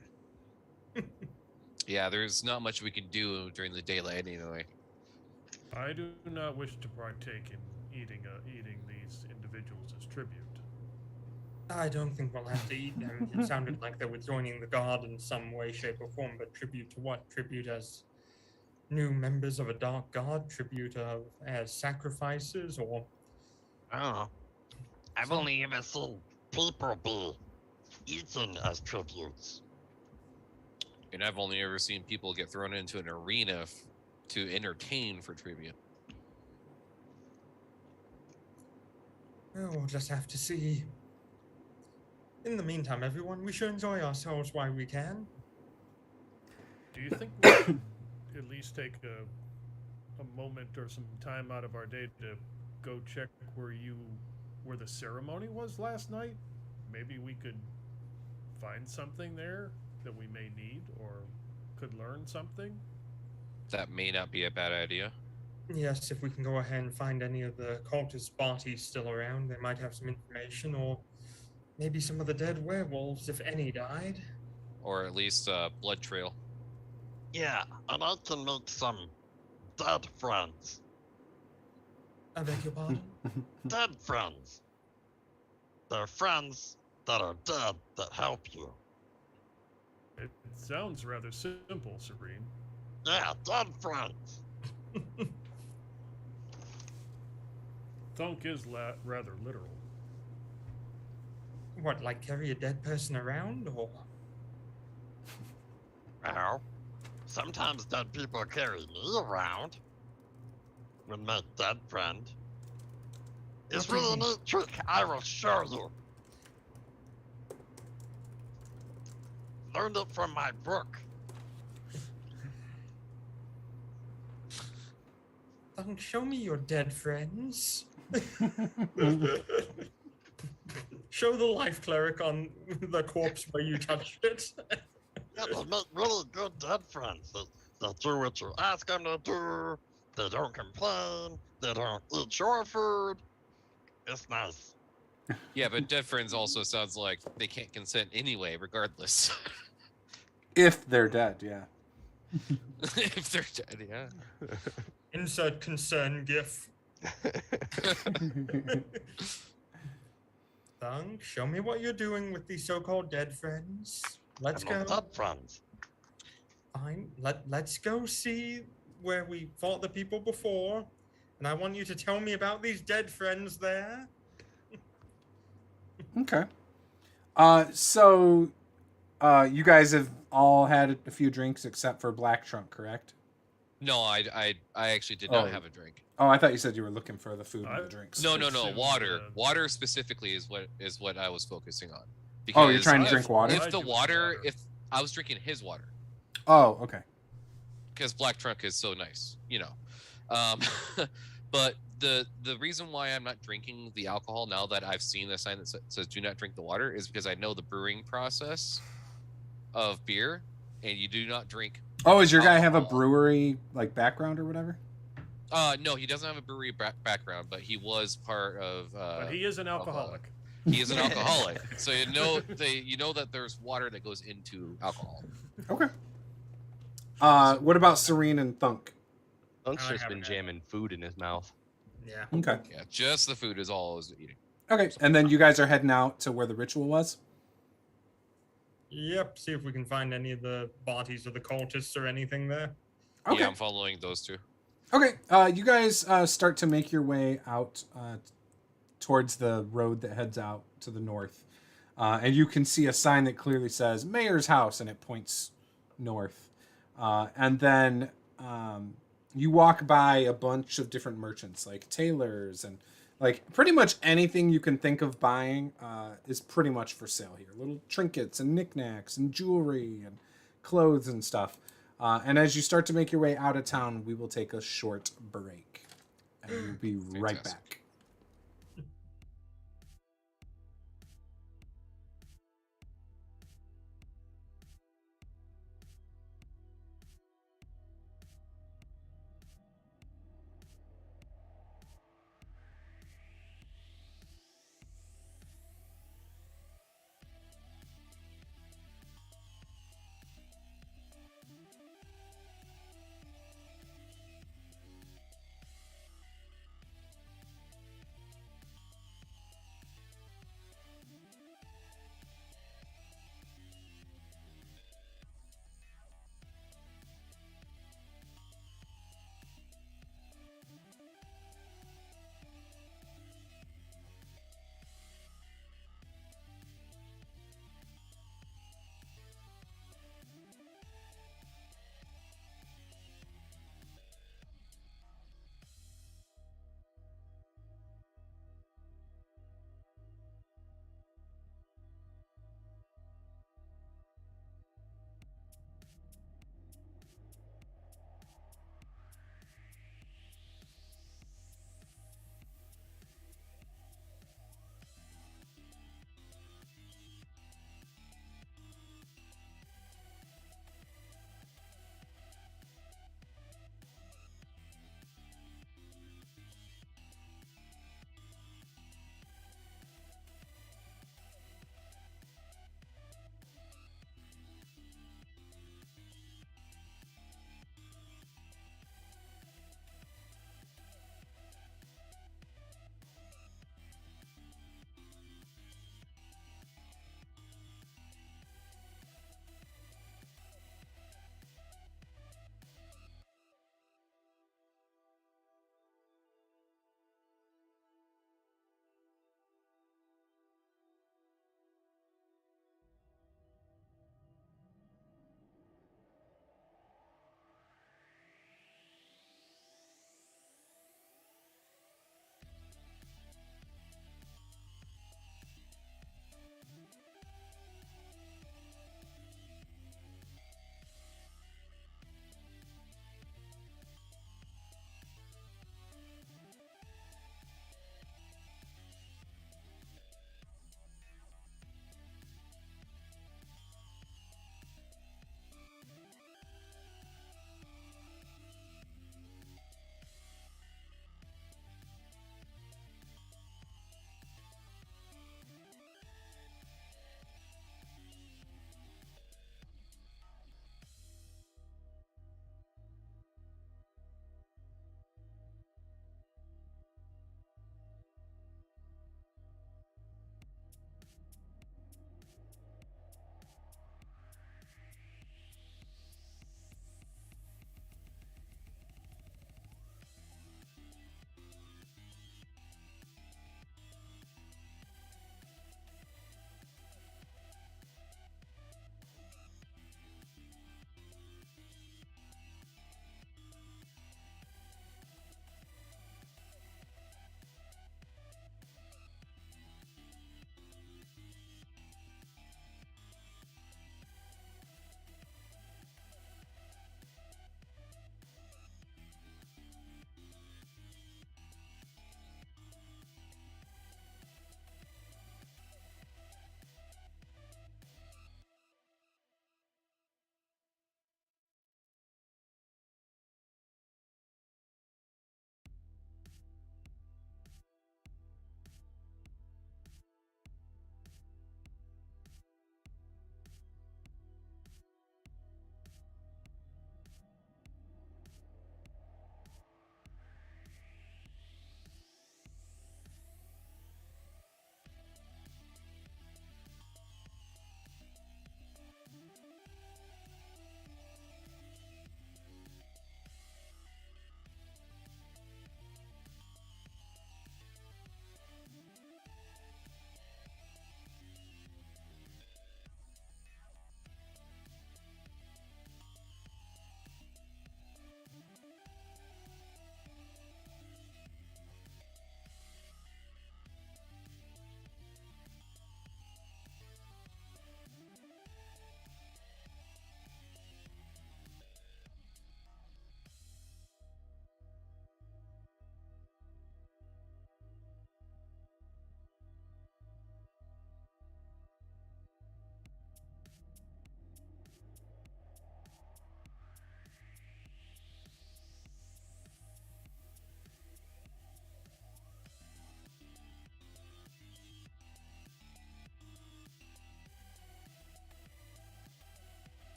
Yeah, there's not much we can do during the daylight anyway. I do not wish to partake in eating these individuals as tribute. I don't think we'll have to eat them. It sounded like they were joining the guard in some way, shape, or form, but tribute to what? Tribute as new members of a dark god? Tribute as sacrifices, or... I don't know. I've only ever seen people be eaten as tributes. And I've only ever seen people get thrown into an arena to entertain for tribute. Well, we'll just have to see. In the meantime, everyone, we should enjoy ourselves while we can. Do you think we should at least take a moment or some time out of our day to go check where the ceremony was last night? Maybe we could find something there that we may need or could learn something? That may not be a bad idea. Yes, if we can go ahead and find any of the cultist bodies still around, they might have some information, or maybe some of the dead werewolves, if any died. Or at least a blood trail. Yeah, and I can make some dead friends. I beg your pardon? Dead friends. They're friends that are dead that help you. It sounds rather simple, Serene. Yeah, dead friends. Thunk is rather literal. What, like carry a dead person around, or? Well, sometimes dead people carry me around. When my dead friend. It's really a neat trick. I will show you. Learned it from my book. Thunk, show me your dead friends. Show the life cleric on the corpse where you touched it. Yeah, they make really good dead friends. They do what you ask them to do. They don't complain. They don't eat your food. It's nice. Yeah, but dead friends also sounds like they can't consent anyway, regardless. If they're dead, yeah. If they're dead, yeah. Insert concern gif. Thunk, show me what you're doing with these so-called dead friends. Let's I'm go. dead friends. Fine. Let's go see where we fought the people before. And I want you to tell me about these dead friends there. Okay. So you guys have all had a few drinks except for Black Trunk, correct? No, I actually did not have a drink. Oh, I thought you said you were looking for the food and the drinks. No, Assumed, water. Water specifically is what I was focusing on. Oh, you're trying to if- drink water? If the Why'd you water, want water? if I was drinking his water, Oh, okay. because Black Trunk is so nice, you know. But the reason why I'm not drinking the alcohol now that I've seen the sign that says "Do not drink the water" is because I know the brewing process of beer, and you do not drink. Oh, does your guy have a Alcohol. brewery like background or whatever? No, he doesn't have a brewery background, but he was part of. But he is an alcoholic. He is an alcoholic, so you know that there's water that goes into alcohol. Okay. What about Serene and Thunk? Thunk's I just been haven't had jamming food in his mouth. Yeah. Okay. Yeah, just the food is all I was eating. Okay, and then you guys are heading out to where the ritual was? Yep. See if we can find any of the bodies of the cultists or anything there. Okay. Yeah, I'm following those two. Okay, you guys start to make your way out towards the road that heads out to the north. And you can see a sign that clearly says Mayor's House, and it points north. And then you walk by a bunch of different merchants, like tailors, and like pretty much anything you can think of buying is pretty much for sale here. Little trinkets and knickknacks and jewelry and clothes and stuff. And as you start to make your way out of town, we will take a short break. And we'll be right Fantastic. back.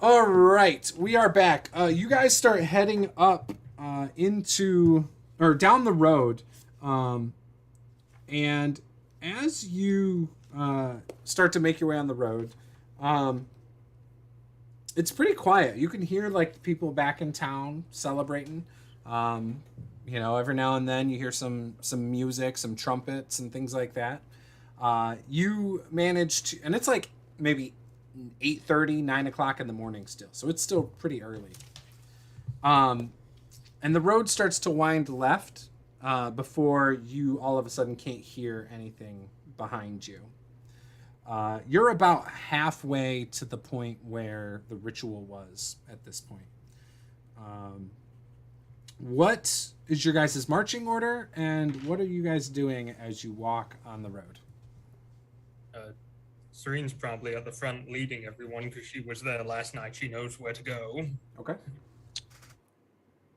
All right, we are back. You guys start heading up down the road, and as you start to make your way on the road, it's pretty quiet. You can hear like people back in town celebrating. Every now and then you hear some music, some trumpets and things like that. You manage to, and it's like maybe 8:30, 9 o'clock in the morning still, so it's still pretty early. And the road starts to wind left before you all of a sudden can't hear anything behind you. You're about halfway to the point where the ritual was at this point. What is your guys' marching order, and what are you guys doing as you walk on the road? Serene's probably at the front leading everyone because she was there last night. She knows where to go. Okay.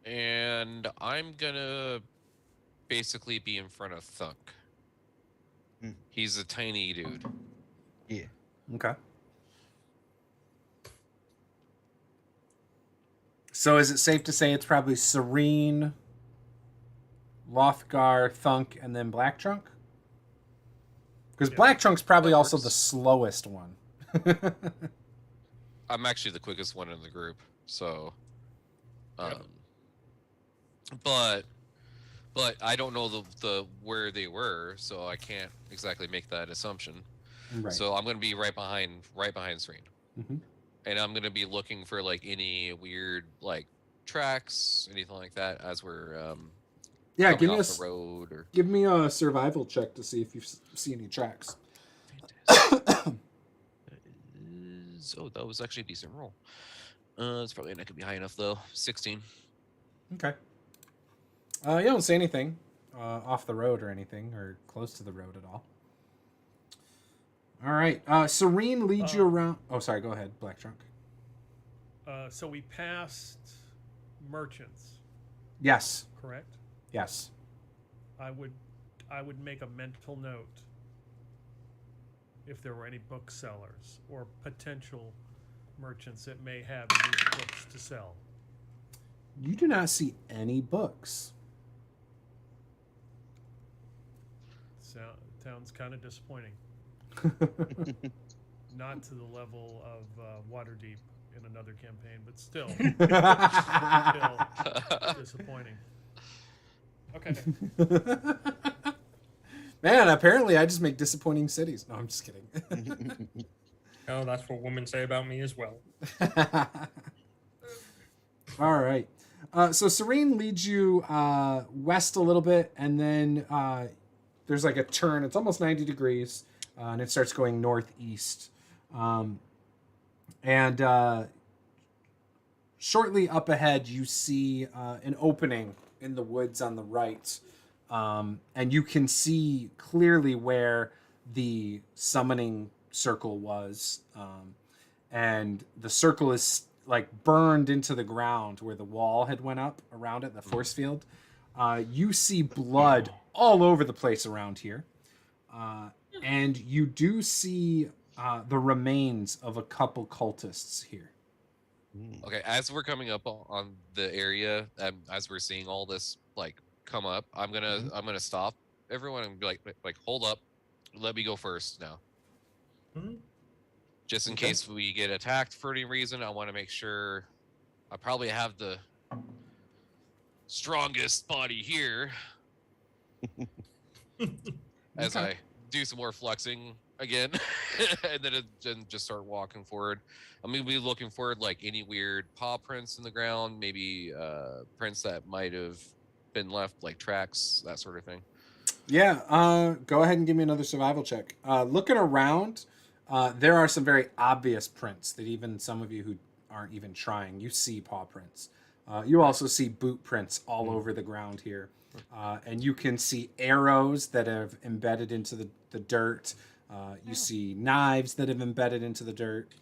And I'm gonna basically be in front of Thunk. He's a tiny dude. Yeah. Okay. So is it safe to say it's probably Serene, Lothgar, Thunk, and then Black Trunk? Because Black Trunk's probably also the slowest one. I'm actually the quickest one in the group, so. But I don't know the where they were, so I can't exactly make that assumption. Right. So I'm gonna be right behind Serene, Mm-hmm. and I'm gonna be looking for like any weird like tracks, anything like that, as we're Give off the road or. give me a survival check to see if you see any tracks. So that was actually a decent roll. It's probably not gonna be high enough though. 16. Okay. You don't see anything off the road or anything, or close to the road at all. All right. Serene leads you around. Oh, sorry. Go ahead, Black Trunk. So we passed merchants, Yes. correct? Yes. I would make a mental note if there were any booksellers or potential merchants that may have used books to sell. You do not see any books. Sounds kind of disappointing. Not to the level of Waterdeep in another campaign, but still, still disappointing. Okay. Man, apparently I just make disappointing cities. No, I'm just kidding. Oh, that's what women say about me as well. All right. So Serene leads you west a little bit, and then there's like a turn. It's almost 90 degrees, and it starts going northeast. And shortly up ahead, you see an opening in the woods on the right. And you can see clearly where the summoning circle was. And the circle is like burned into the ground where the wall had went up around it, the force field. You see blood all over the place around here. And you do see the remains of a couple cultists here. Okay, as we're coming up on the area, as we're seeing all this like come up, I'm gonna stop everyone and be like hold up, let me go first now. Just in case we get attacked for any reason, I want to make sure I probably have the strongest body here. As I do some more flexing again, and then just start walking forward. I'm gonna be looking for like any weird paw prints in the ground, maybe prints that might have been left, like tracks, that sort of thing. Yeah, go ahead and give me another survival check. Looking around, there are some very obvious prints that even some of you who aren't even trying, you see paw prints. You also see boot prints all over the ground here. And you can see arrows that have embedded into the dirt. You see knives that have embedded into the dirt.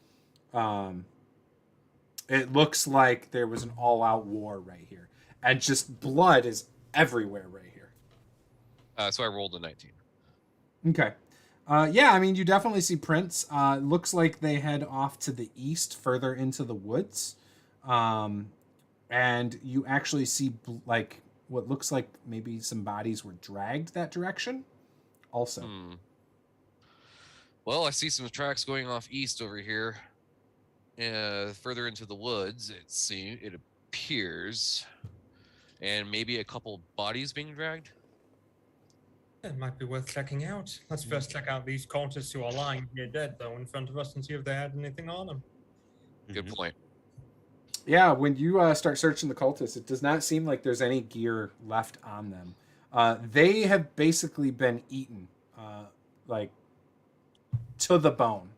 It looks like there was an all-out war right here. And just blood is everywhere right here. So I rolled a 19. Okay. Yeah, I mean, you definitely see prints. Looks like they head off to the east, further into the woods. And you actually see like what looks like maybe some bodies were dragged that direction also. Well, I see some tracks going off east over here. Further into the woods, it appears. And maybe a couple bodies being dragged? It might be worth checking out. Let's first check out these cultists who are lying here dead, though, in front of us and see if they had anything on them. Good point. Yeah, when you start searching the cultists, it does not seem like there's any gear left on them. They have basically been eaten, like to the bone.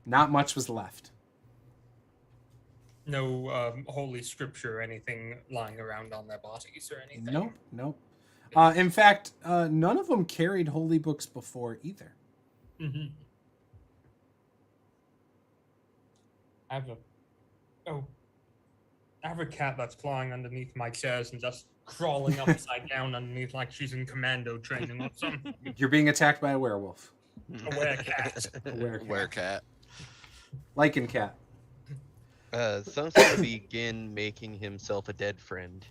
Not much was left. No holy scripture or anything lying around on their bodies or anything? Nope. In fact, none of them carried holy books before either. Mm-hmm. I have a cat that's clawing underneath my chairs and just crawling upside down underneath like she's in commando training or something. You're being attacked by a werewolf. A werecat. A werecat. Werecat. Lichen cat. Someone's going to begin making himself a dead friend.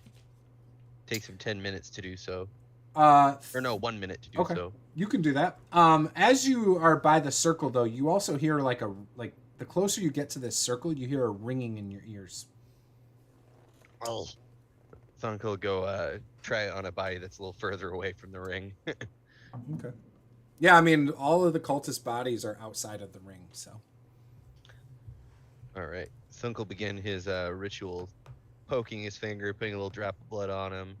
Takes him 10 minutes to do so. Or no, 1 minute to do so. You can do that. As you are by the circle, though, you also hear like the closer you get to this circle, you hear a ringing in your ears. Oh, Thunk will go try it on a body that's a little further away from the ring. Okay. Yeah, I mean, all of the cultist bodies are outside of the ring, so. All right. Thunk will begin his ritual, poking his finger, putting a little drop of blood on him,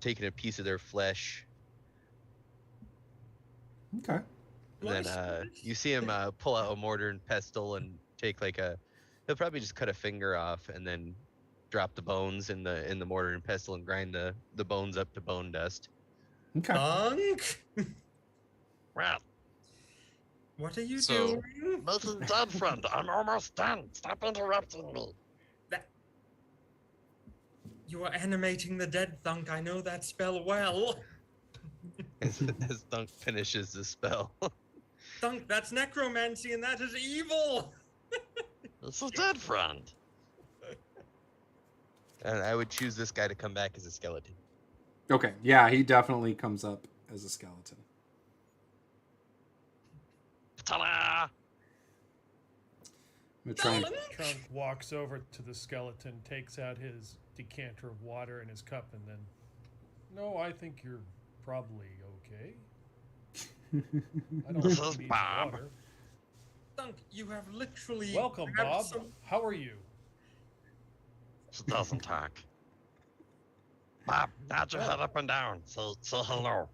taking a piece of their flesh. Okay. And then you see him pull out a mortar and pestle and take he'll probably just cut a finger off and then drop the bones in the mortar and pestle and grind the bones up to bone dust. Okay. Thunk? well, What are you So- doing? making dead friend. I'm almost done. Stop interrupting me. You are animating the dead, Thunk. I know that spell well. As Thunk finishes the spell. Thunk, that's necromancy and that is evil. This is dead friend. And I would choose this guy to come back as a skeleton. Okay. Yeah, he definitely comes up as a skeleton. Ta-da! I'm gonna try and... Trunk walks over to the skeleton, takes out his decanter of water in his cup, and then, no, I think you're probably okay. I don't This think is you need Bob. water. Thunk, you have literally. Welcome, grabbed Bob. some- How are you? She doesn't talk. Bob, nod your head up and down. Say hello.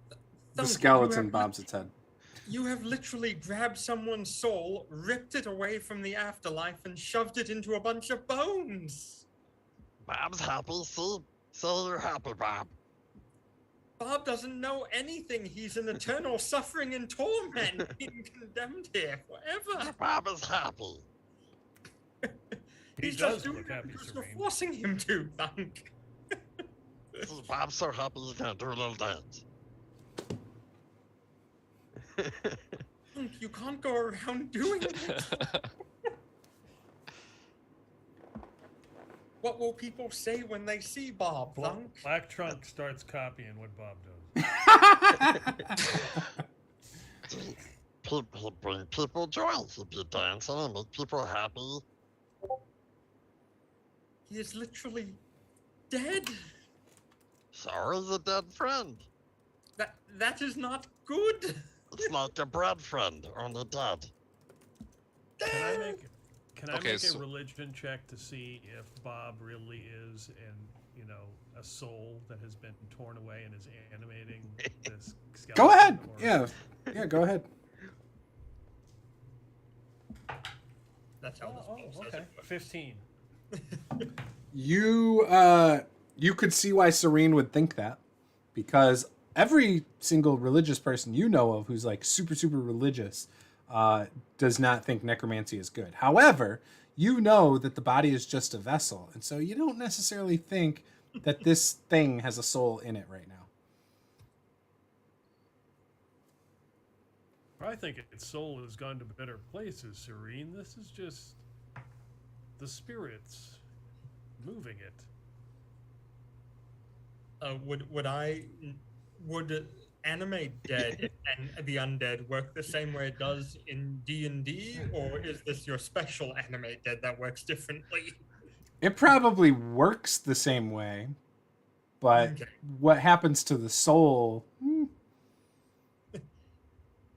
The Thunk, skeleton you have bobs its head. You have literally grabbed someone's soul, ripped it away from the afterlife, and shoved it into a bunch of bones. Bob's happy. See, you're happy, Bob. Bob doesn't know anything. He's in eternal suffering and torment, being condemned here forever. Bob is happy. He He's does just doing look it happy, because we're Serene. forcing him to, Thunk. Bob's so happy he's gonna do a little dance. Thunk, you can't go around doing this. What will people say when they see Bob, Thunk? Black Trunk starts copying what Bob does. People bring people joy. He'll be dancing and make people happy. He is literally dead. So is a dead friend. That is not good. It's like a bread friend, only dead. Can I Okay, make so- a religion check to see if Bob really is a soul that has been torn away and is animating this skeleton? Go ahead. or- Yeah, go ahead. That's how this Oh, game says okay. it. 15. You could see why Serene would think that, because every single religious person you know of who's like super religious does not think necromancy is good. However, you know that the body is just a vessel, and so you don't necessarily think that this thing has a soul in it right now. I think its soul has gone to better places, Serene. This is just the spirits moving it. Would animate dead and the undead work the same way it does in D&D, or is this your special animate dead that works differently? It probably works the same way, but Okay. what happens to the soul?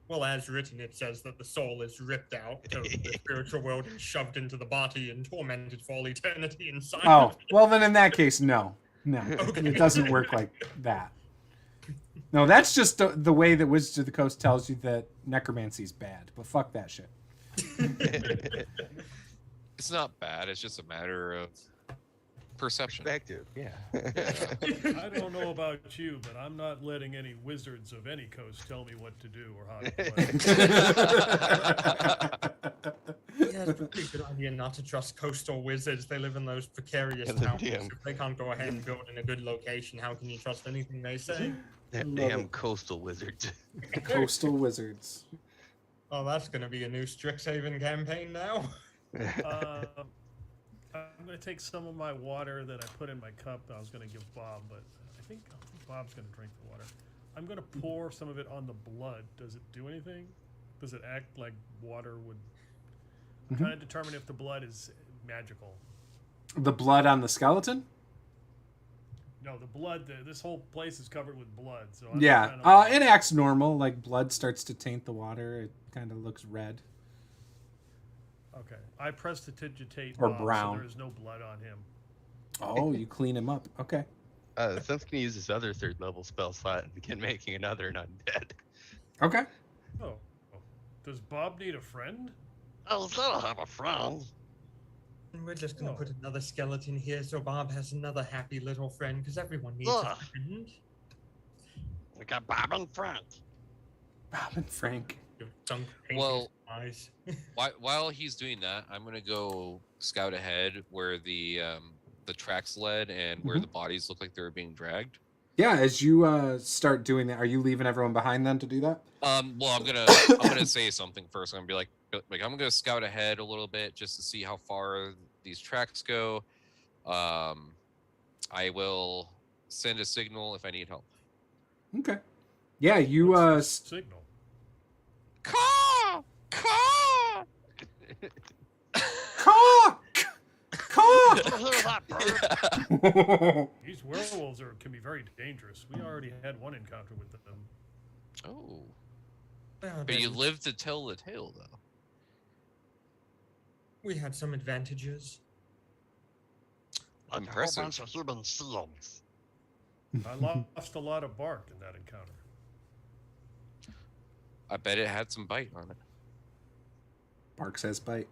Well, as written, it says that the soul is ripped out of the spiritual world and shoved into the body and tormented for all eternity inside. Oh, of it. well then in that case, no. Okay. It doesn't work like that. No, that's just the way that Wizards of the Coast tells you that necromancy is bad. But fuck that shit. It's not bad. It's just a matter of perception. Perspective, yeah. I don't know about you, but I'm not letting any wizards of any coast tell me what to do or how to play. Yeah, it's probably a good idea not to trust coastal wizards. They live in those precarious And the towns. DM. If they can't go ahead and build in a good location, how can you trust anything they say? That Love damn it. coastal wizards. Coastal Wizards. Oh, that's going to be a new Strixhaven campaign now. I'm going to take some of my water that I put in my cup that I was going to give Bob, but I think Bob's going to drink the water. I'm going to pour some of it on the blood. Does it do anything? Does it act like water would? I'm trying to determine if the blood is magical. The blood on the skeleton? No, the blood. This whole place is covered with blood. So I'm Yeah. trying to- It acts normal. Like blood starts to taint the water. It kind of looks red. Okay, I prestidigitate Or Bob, brown. so there is no blood on him. Oh, you clean him up. Okay. Sense can use his other 3rd level spell slot and begin making another undead. Okay. Oh, does Bob need a friend? I was gonna have a friend. And we're just going to Oh. put another skeleton here so Bob has another happy little friend, because everyone needs Ugh. a friend. We got Bob and Frank. Bob and Frank. Your junk Well- eyes. While he's doing that, I'm gonna go scout ahead where the tracks led and where the bodies look like they were being dragged. Yeah, as you start doing that, are you leaving everyone behind then to do that? Well, I'm gonna say something first. I'm gonna be like I'm gonna scout ahead a little bit just to see how far these tracks go. I will send a signal if I need help. Okay. Yeah, you What's the signal. Caw! Caw! Caw! Caw! Did you hear that bird? These werewolves can be very dangerous. We already had one encounter with them. Oh, Well, but you then lived to tell the tale, though. we had some advantages. Like a Impressive. whole bunch of human seals. I lost a lot of bark in that encounter. I bet it had some bite on it. Bark says bite.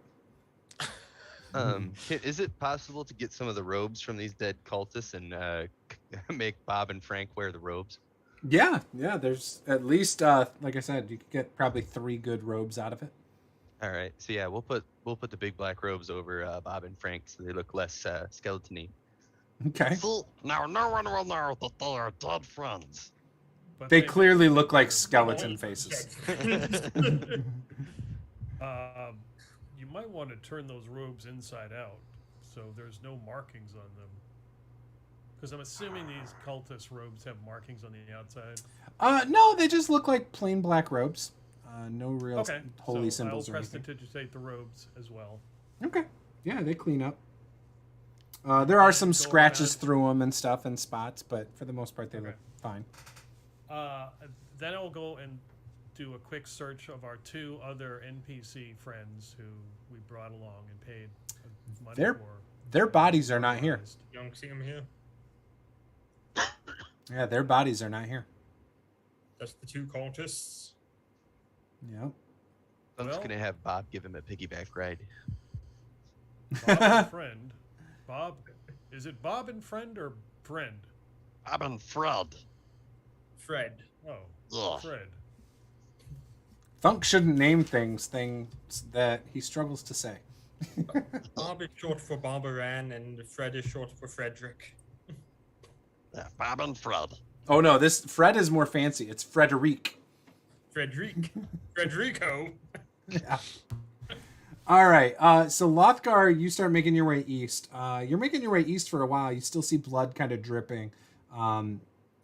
Is it possible to get some of the robes from these dead cultists and make Bob and Frank wear the robes? Yeah, there's at least like I said, you could get probably 3 good robes out of it. All right, so yeah, we'll put the big black robes over Bob and Frank so they look less skeleton-y. Okay. See, now no one will know that they are dead friends. But They clearly look like skeleton faces. You might want to turn those robes inside out, so there's no markings on them. Because I'm assuming these cultist robes have markings on the outside. No, they just look like plain black robes. No real Okay, holy so symbols I'll or anything. prestidigitate the robes as well. Okay. Yeah, they clean up. There are some Go scratches around. through them and stuff and spots, but for the most part, they Okay. look fine. Then I'll go and do a quick search of our 2 other NPC friends who we brought along and paid money Their- for. Their bodies are not here. You don't see him here. Yeah, their bodies are not here. Just the 2 cultists. Yep. I'm just Well- gonna have Bob give him a piggyback ride. Bob and friend. Bob, is it Bob and friend or friend? Bob and Fred. Fred. Oh, Yeah. Fred. Funk shouldn't name things that he struggles to say. Bob is short for Barbaran, and Fred is short for Frederick. Yeah, Bob and Fred. Oh no, this Fred is more fancy. It's Frederic. Frederico. Yeah. All right. So Lothgar, you start making your way east. You're making your way east for a while. You still see blood kind of dripping.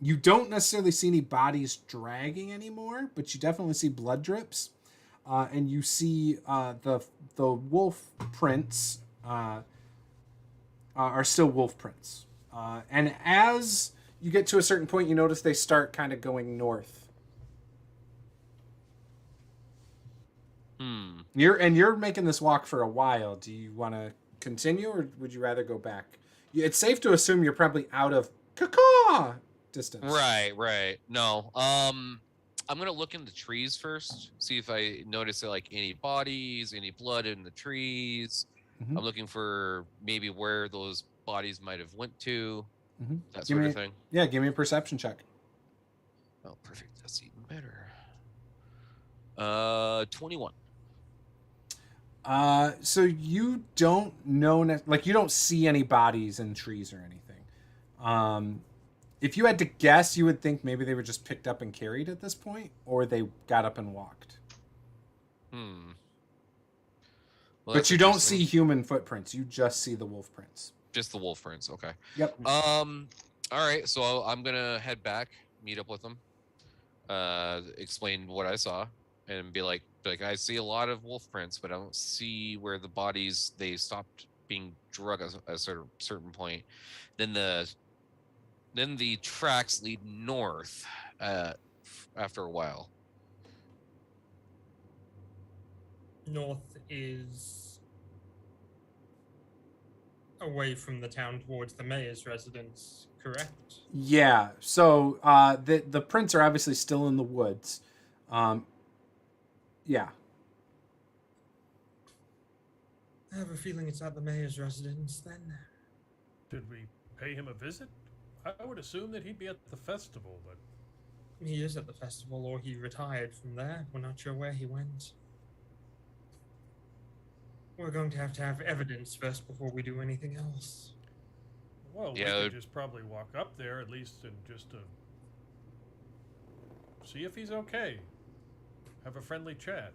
You don't necessarily see any bodies dragging anymore, but you definitely see blood drips. And you see the wolf prints are still wolf prints. And as you get to a certain point, you notice they start kind of going north. You're making this walk for a while. Do you want to continue, or would you rather go back? It's safe to assume you're probably out of caw distance. Right. No. I'm gonna look in the trees first, see if I notice like any bodies, any blood in the trees. Mm-hmm. I'm looking for maybe where those bodies might have went to, that Give sort me, of thing. Yeah, give me a perception check. Oh, perfect. That's even better. 21. So you don't know, like you don't see any bodies in trees or anything. If you had to guess, you would think maybe they were just picked up and carried at this point, or they got up and walked. Well, but you don't see human footprints. You just see the wolf prints. Just the wolf prints. Okay. Yep. All right. So I'm gonna head back, meet up with them, explain what I saw, and be like I see a lot of wolf prints, but I don't see where the bodies they stopped being drug at a certain point. Then the tracks lead north after a while. North is away from the town towards the mayor's residence, correct? Yeah. So the prints are obviously still in the woods. Yeah. I have a feeling it's at the mayor's residence then. Did we pay him a visit? I would assume that he'd be at the festival, but He is at the festival, or he retired from there. We're not sure where he went. We're going to have evidence first before we do anything else. well, Yeah, we could just probably walk up there at least and just to see if he's okay. Have a friendly chat.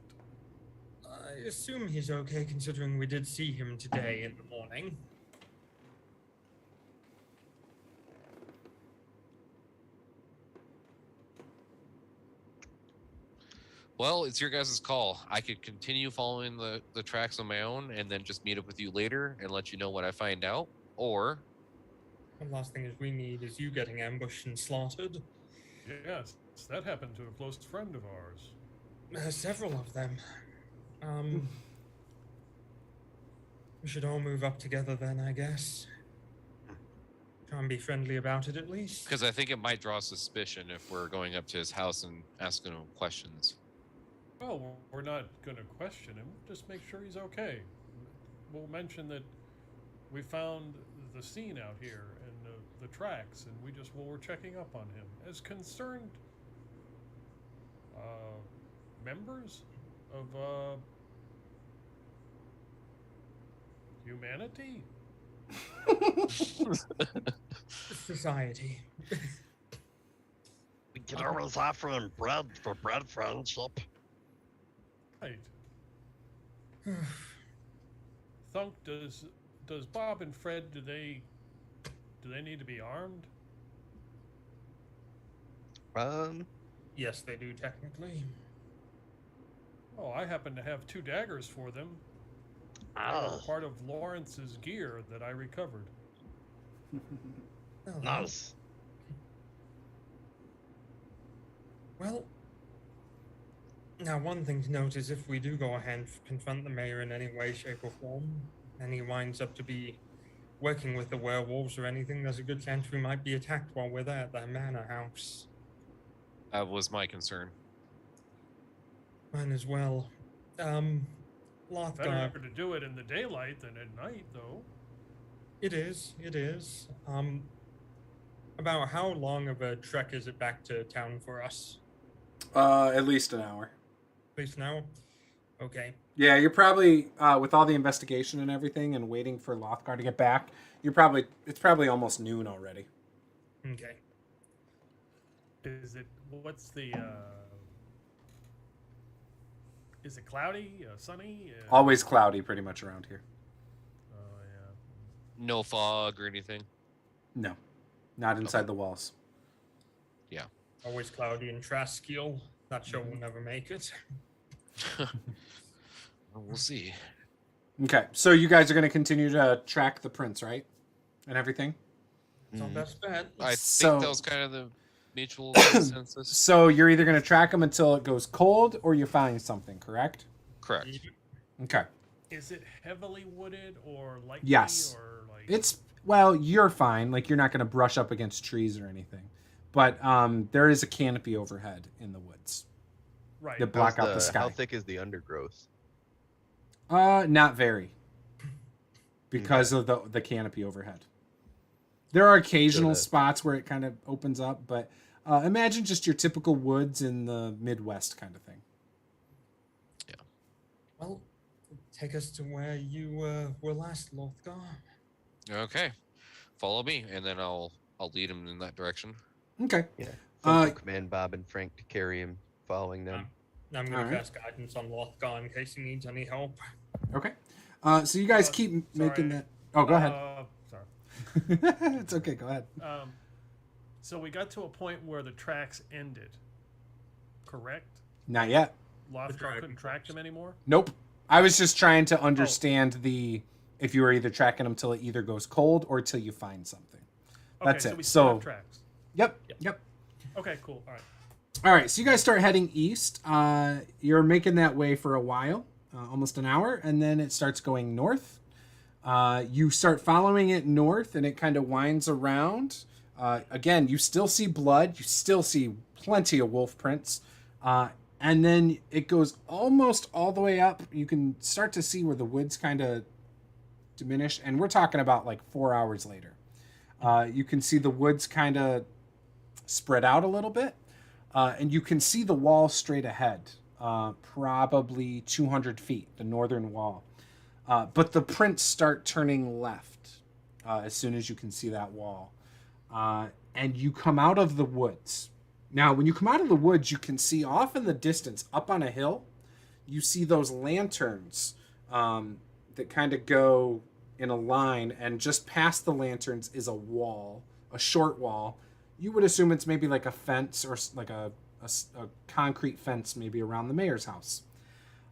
I assume he's okay, considering we did see him today in the morning. Well, it's your guys' call. I could continue following the tracks on my own and then just meet up with you later and let you know what I find out. Or The last thing we need is you getting ambushed and slaughtered. Yes, that happened to a close friend of ours. Several of them. We should all move up together then, I guess. Try and be friendly about it at least. because I think it might draw suspicion if we're going up to his house and asking him questions. Well, we're not going to question him. Just make sure he's okay. We'll mention that we found the scene out here and the tracks, and we're checking up on him as concerned members of humanity. Society. We can always offer him bread for bread friendship. Right. Thunk, does Bob and Fred do they need to be armed? Yes, they do technically. Oh, I happen to have 2 daggers for them. They were part of Lawrence's gear that I recovered. Oh, Nice. Well, now one thing to note is if we do go ahead and confront the mayor in any way, shape, or form, and he winds up to be working with the werewolves or anything, there's a good chance we might be attacked while we're there at their manor house. That was my concern. Mine as well. Lothgar. Better to do it in the daylight than at night, though. It is. About how long of a trek is it back to town for us? At least an hour. At least now? Okay. Yeah, you're probably with all the investigation and everything, and waiting for Lothgar to get back. It's probably almost noon already. Okay. What's the Is it cloudy? Sunny? Always cloudy, pretty much around here. Oh yeah. No fog or anything. No, not inside the walls. Always cloudy in Traskeel. Not sure we'll never make it. Well, we'll see. Okay, so you guys are going to continue to track the prince, right? And everything? It's our best bet. I So- think that was kind of the mutual consensus. So you're either going to track them until it goes cold or you find something, correct? Correct. Okay. Is it heavily wooded or lightly? Yes. Or like Well, you're fine. Like, you're not going to brush up against trees or anything. But there is a canopy overhead in the woods right. that block out the sky. How thick is the undergrowth? Not very. Because of the canopy overhead. There are occasional spots where it kind of opens up, but imagine just your typical woods in the Midwest kind of thing. Well, take us to where you were last, Lothgar. Okay. Follow me, and then I'll lead him in that direction. Okay. Yeah. Uh, Command Bob and Frank to carry him, following them. I'm going to Alright. cast guidance on Lothgar in case he needs any help. Okay. So you guys keep making sorry. that. Oh, go ahead. Sorry. It's okay. Go ahead. So we got to a point where the tracks ended. Correct? Not yet. Lothgar couldn't track them anymore? Nope. I was just trying to understand if you were either tracking them till it either goes cold or till you find something. That's okay, it. So we still have So, tracks. yep. Okay, cool. All right. All right, so you guys start heading east. You're making that way for a while, almost an hour, and then it starts going north. You start following it north, and it kind of winds around. Again, you still see blood. You still see plenty of wolf prints. And then it goes almost all the way up. You can start to see where the woods kind of diminish, and we're talking about like 4 hours later. You can see the woods kind of spread out a little bit. And you can see the wall straight ahead, probably 200 feet, the northern wall. But the prints start turning left as soon as you can see that wall. And you come out of the woods. Now, when you come out of the woods, you can see off in the distance, up on a hill, you see those lanterns that kind of go in a line. And just past the lanterns is a wall, a short wall. You would assume it's maybe like a fence or like a concrete fence maybe around the mayor's house.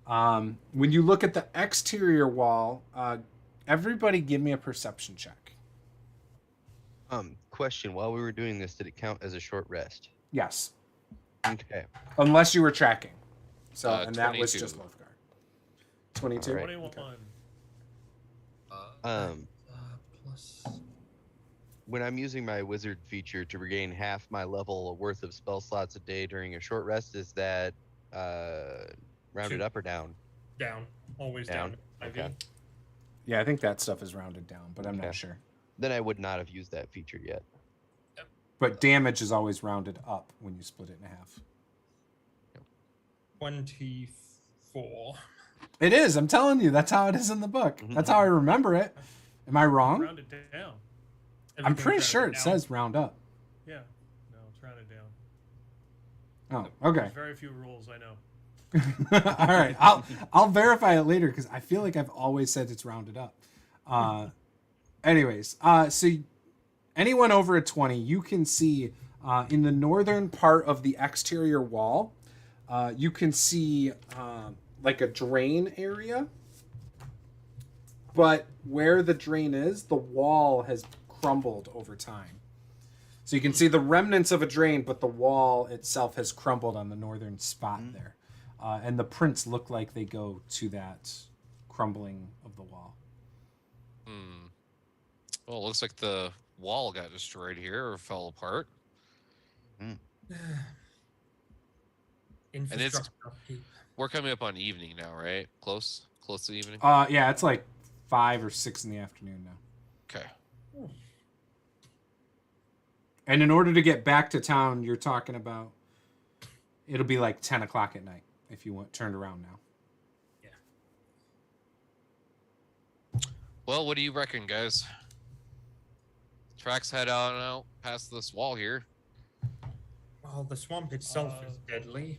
When you look at the exterior wall, everybody give me a perception check. Question, while we were doing this, did it count as a short rest? Yes. Okay. Unless you were tracking. So, and that was 22. just Lothgar. 22? All right. 21. Okay. Plus... When I'm using my wizard feature to regain half my level worth of spell slots a day during a short rest, is that rounded up or down? Down. Always down. Okay. Yeah, I think that stuff is rounded down, but I'm not Okay. sure. Then I would not have used that feature yet. But damage is always rounded up when you split it in half. 24. It is. I'm telling you. That's how it is in the book. That's how I remember it. Am I wrong? Round it down. I'm pretty Everything's sure it rounded down. says round up. Yeah. No, it's rounded down. Oh, okay. There's very few rules I know. All right. I'll verify it later because I feel like I've always said it's rounded up. Anyways, so anyone over a 20, you can see in the northern part of the exterior wall, you can see like a drain area. But where the drain is, the wall has crumbled over time. So you can see the remnants of a drain, but the wall itself has crumbled on the northern spot there. And the prints look like they go to that crumbling of the wall. Well, it looks like the wall got destroyed here or fell apart. Infrastructure upkeep. We're coming up on evening now, right? Close to evening. Yeah, it's like 5 or 6 in the afternoon now. Okay. And in order to get back to town, you're talking about, it'll be like 10 o'clock at night if you want turned around now. Well, what do you reckon, guys? Tracks head on out past this wall here. Well, the swamp itself is deadly.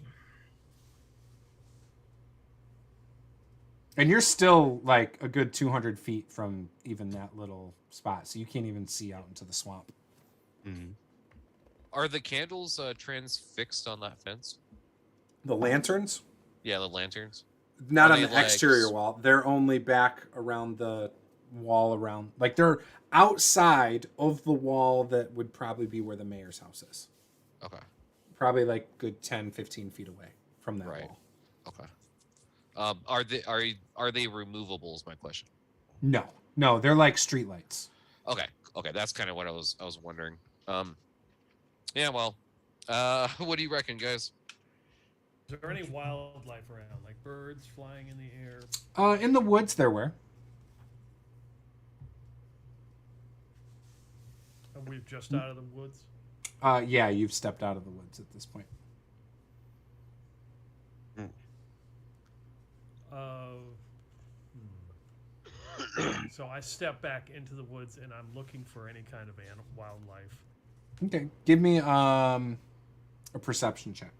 And you're still like a good 200 feet from even that little spot, so you can't even see out into the swamp. Mm-hmm. Are the candles transfixed on that fence? The lanterns? Yeah, the lanterns. Not Are on they, the like, exterior wall. They're only back around the wall around. Like, they're outside of the wall that would probably be where the mayor's house is. Okay. Probably like good 10, 15 feet away from that Right. wall. Okay. Are they removable? Is my question. No, they're like streetlights. Okay. Okay, that's kind of what I was wondering. Yeah. Well, what do you reckon, guys? Is there any wildlife around, like birds flying in the air? In the woods there were. And we've just out of the woods. Yeah, you've stepped out of the woods at this point. So I step back into the woods and I'm looking for any kind of wildlife. Okay, give me a perception check.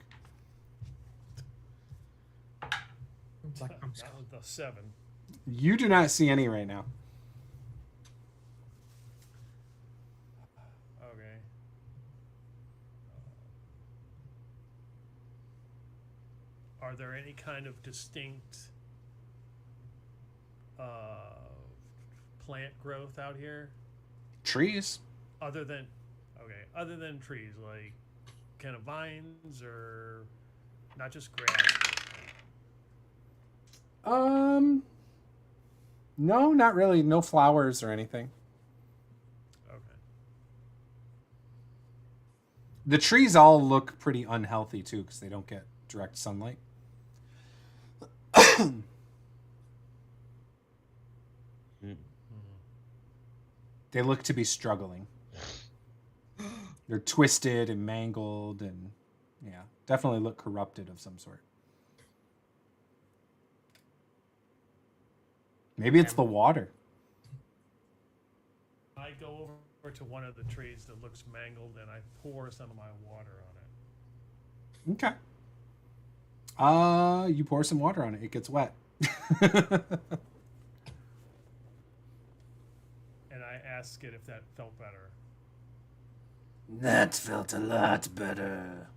Not with the 7. You do not see any right now. Okay. Are there any kind of distinct plant growth out here? Trees. Other than trees, like kind of vines or not just grass? No, not really. No flowers or anything. Okay. The trees all look pretty unhealthy too because they don't get direct sunlight. They look to be struggling. They're twisted and mangled and yeah, definitely look corrupted of some sort. Maybe it's the water. I go over to one of the trees that looks mangled and I pour some of my water on it. Okay. You pour some water on it. It gets wet. And I ask it if that felt better. That felt a lot better.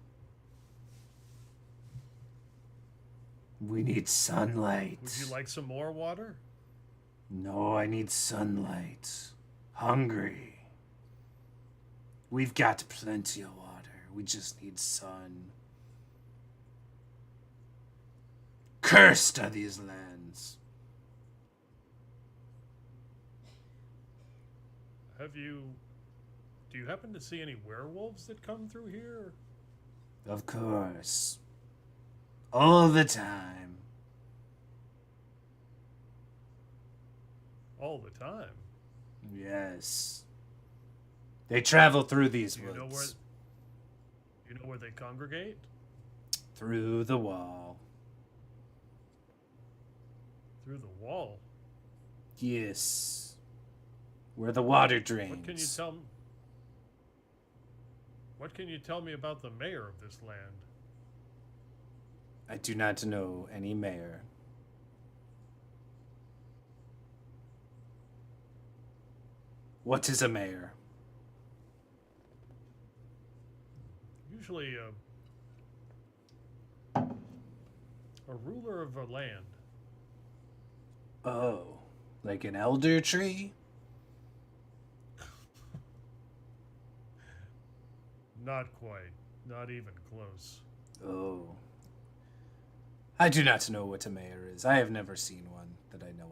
We need sunlight. Would you like some more water? No, I need sunlight. Hungry. We've got plenty of water. We just need sun. Cursed are these lands. Do you happen to see any werewolves that come through here? Of course. All the time. All the time? Yes. They travel through these Do you woods. know where they congregate? Through the wall. Through the wall? Yes. Where the water drains. What can you tell me about the mayor of this land? I do not know any mayor. What is a mayor? Usually a ruler of a land. Oh, like an elder tree? Not quite. Not even close. Oh. I do not know what a mayor is. I have never seen one that I know of.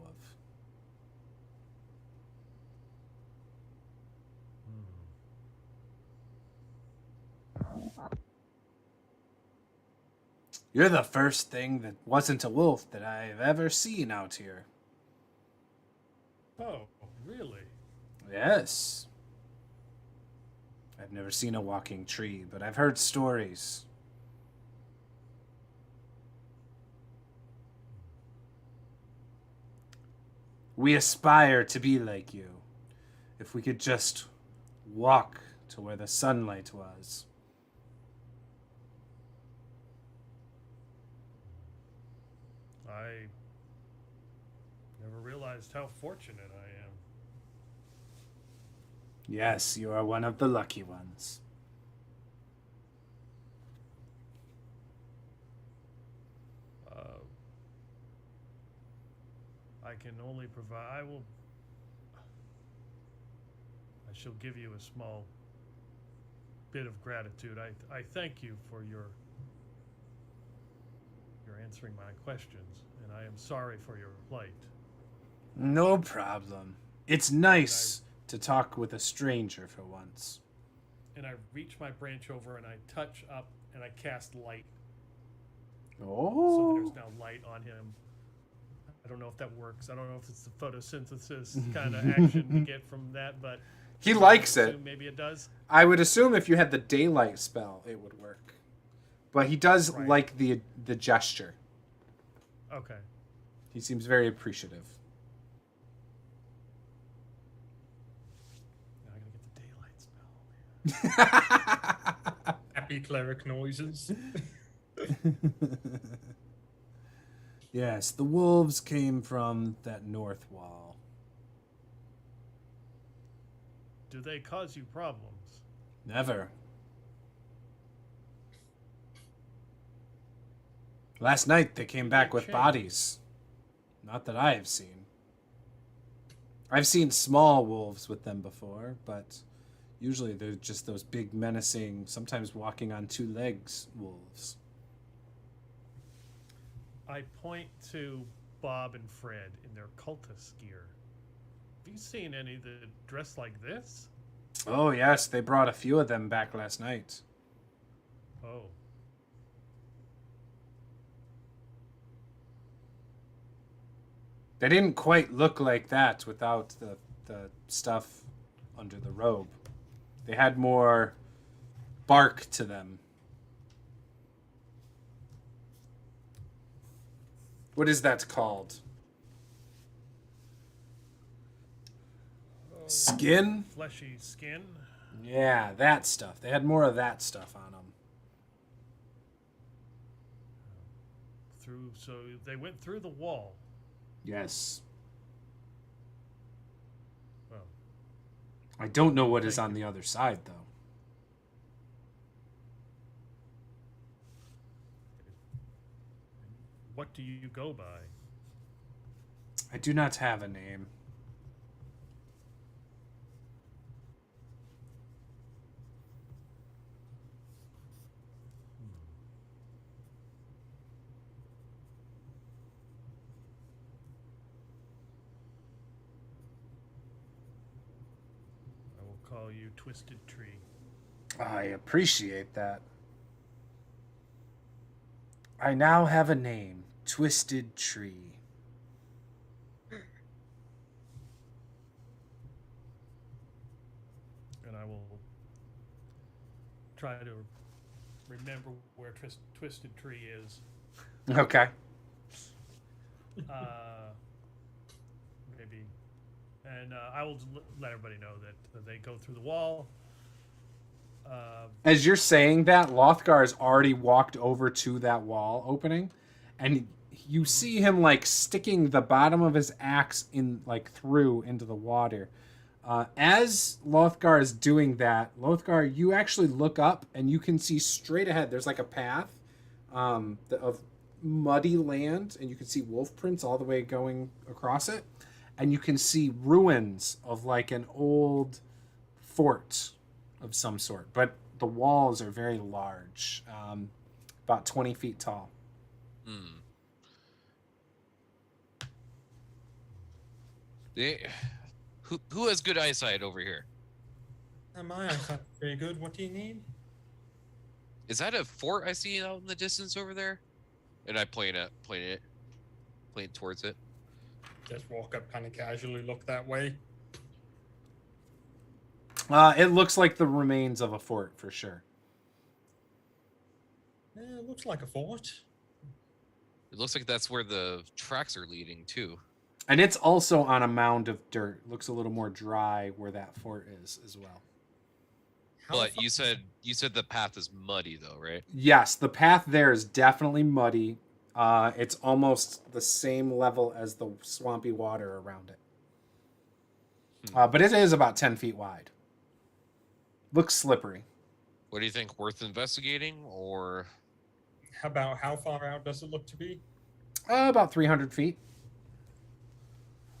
You're the first thing that wasn't a wolf that I've ever seen out here. Oh, really? Yes. I've never seen a walking tree, but I've heard stories. We aspire to be like you. If we could just walk to where the sunlight was. never realized how fortunate I am. Yes, you are one of the lucky ones. I can only provide. I shall give you a small bit of gratitude. I thank you for your answering my questions, and I am sorry for your plight. No problem. It's nice to talk with a stranger for once. And I reach my branch over and I touch up and I cast light. Oh. So there's now light on him. I don't know if that works. I don't know if it's the photosynthesis kind of action to get from that, but he likes it. Maybe it does. I would assume if you had the daylight spell, it would work. But he does like the gesture. Okay. He seems very appreciative. Now I gotta get the daylight spell. Happy cleric noises. Yes, the wolves came from that north wall. Do they cause you problems? Never. Last night they came back with bodies. Not that I have seen. I've seen small wolves with them before, but usually they're just those big menacing, sometimes walking on two legs wolves. I point to Bob and Fred in their cultist gear. Have you seen any that dress like this? Oh yes, they brought a few of them back last night. Oh. They didn't quite look like that without the stuff under the robe. They had more bark to them. What is that called? Oh, Skin? fleshy skin. Yeah, that stuff. They had more of that stuff on them. So they went through the wall. Yes. Well, I don't know what is on the other side, though. what do you go by? I do not have a name. I will call you Twisted Tree. I appreciate that. I now have a name, Twisted Tree. And I will try to remember where Twisted Tree is. Okay. Maybe. And I will let everybody know that they go through the wall. As you're saying that, Lothgar's already walked over to that wall opening, and you see him like sticking the bottom of his axe in like through into the water. As Lothgar is doing that, Lothgar, you actually look up and you can see straight ahead. There's like a path of muddy land, and you can see wolf prints all the way going across it, and you can see ruins of like an old fort of some sort, but the walls are very large, about 20 feet tall. Who has good eyesight over here? My eyesight very good. What do you need? Is that a fort I see out in the distance over there? And I point towards it. Just walk up kind of casually, look that way. It looks like the remains of a fort for sure. Yeah, it looks like a fort. It looks like that's where the tracks are leading too. And it's also on a mound of dirt. Looks a little more dry where that fort is as well. But you said the path is muddy though, right? Yes, the path there is definitely muddy. It's almost the same level as the swampy water around it. But it is about 10 feet wide. Looks slippery. What do you think? Worth investigating, or How far out does it look to be? About 300 feet.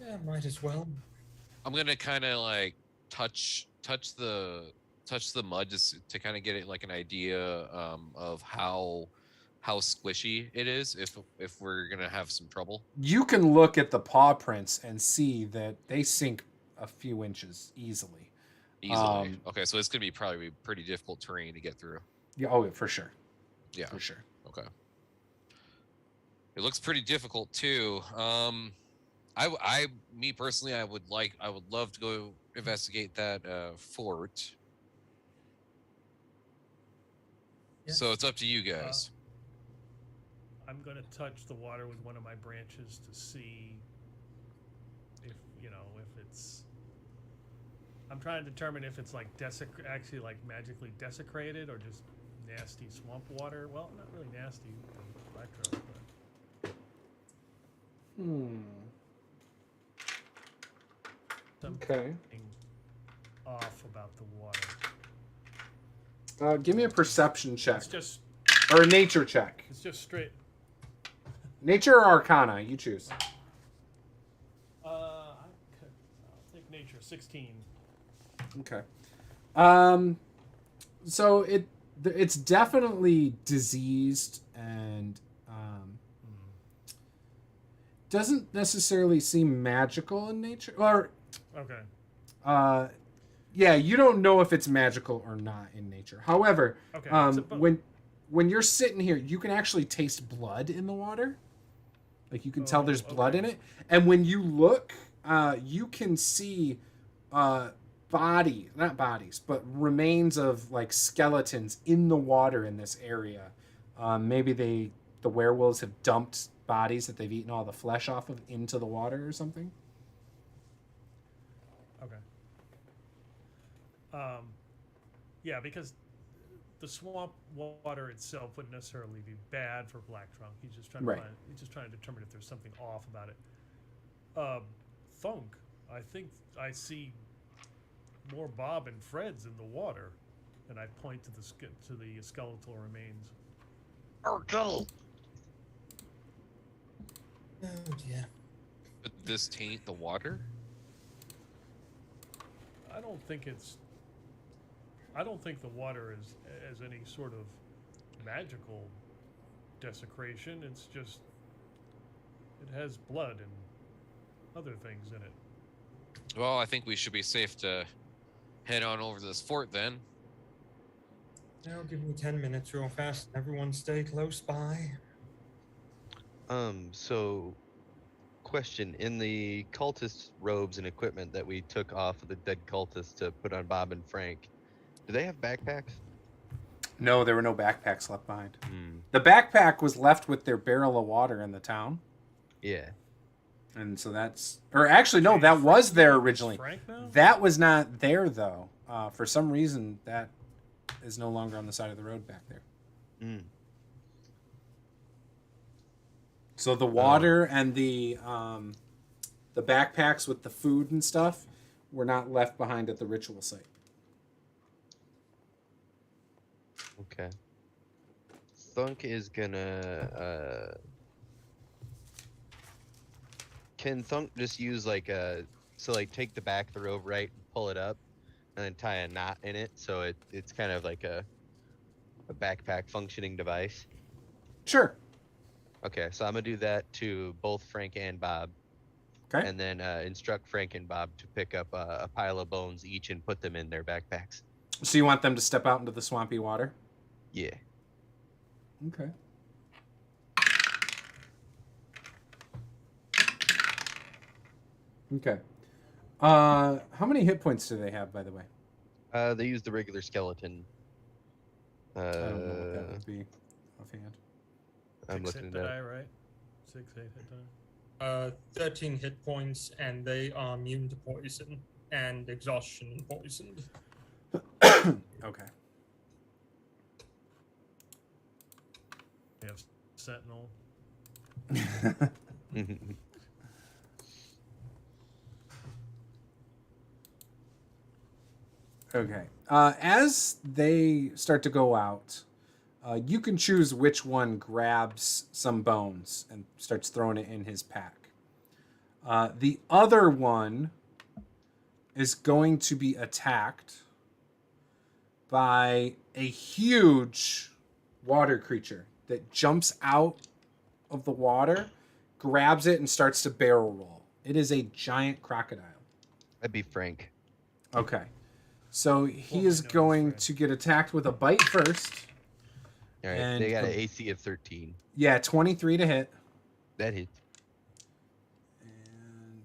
Yeah, might as well. I'm gonna kind of like touch the mud just to kind of get it like an idea of how squishy it is if we're gonna have some trouble. You can look at the paw prints and see that they sink a few inches easily. Okay, so it's gonna be probably pretty difficult terrain to get through. Yeah, oh, for sure. Yeah, For sure. okay. It looks pretty difficult too. Me personally, I would love to go investigate that fort. Yes. So it's up to you guys. I'm going to touch the water with one of my branches to see if it's. I'm trying to determine if it's like actually like magically desecrated or just nasty swamp water. Well, not really nasty. Electro, but Okay. something off about the water. Give me a perception check. It's just Or a nature check. straight. Nature or arcana, you choose. I'll take nature. 16. Okay. So it's definitely diseased and doesn't necessarily seem magical in nature. Or Okay. yeah, you don't know if it's magical or not in nature. However, Okay. when you're sitting here, you can actually taste blood in the water. Like you can tell there's blood in it. And when you look, you can see not bodies, but remains of like skeletons in the water in this area. Maybe the werewolves have dumped bodies that they've eaten all the flesh off of into the water or something. Okay. Yeah, because the swamp water itself wouldn't necessarily be bad for Black Trunk. He's just trying Right. he's just trying to determine if there's something off about it. Thunk, I think I see more Bob and Freds in the water, and I point to the skeletal remains. Okay. Oh dear. But this taint the water? I don't think the water has any sort of magical desecration. It's just it has blood and other things in it. Well, I think we should be safe to head on over to this fort then. Now give me 10 minutes real fast. Everyone stay close by. So question, in the cultist robes and equipment that we took off of the dead cultists to put on Bob and Frank, do they have backpacks? No, there were no backpacks left behind. The backpack was left with their barrel of water in the town. Yeah. And so that's... Or actually, no, that was there originally. Frank now? That was not there, though. For some reason, that is no longer on the side of the road back there. So the water and the backpacks with the food and stuff were not left behind at the ritual site. Okay. Thunk is gonna can Thunk just use like take the back of the rope, right, pull it up, and then tie a knot in it so it's kind of like a backpack functioning device? Sure. Okay, so I'm gonna do that to both Frank and Bob. Okay. And then instruct Frank and Bob to pick up a pile of bones each and put them in their backpacks. So you want them to step out into the swampy water? Yeah. Okay. Okay. How many hit points do they have, by the way? They use the regular skeleton. I don't know what that would be offhand. I'm 6 looking hit at die, right? 6, 8 hit die. 13 hit points, and they are immune to poison and exhaustion poisoned. Okay. We have Sentinel. Okay. As they start to go out, you can choose which one grabs some bones and starts throwing it in his pack. The other one is going to be attacked by a huge water creature that jumps out of the water, grabs it, and starts to barrel roll. It is a giant crocodile. That'd be Frank. Okay. So he is going to get attacked with a bite first. All right, And they got an the- AC of 13. Yeah, 23 to hit. That hits. And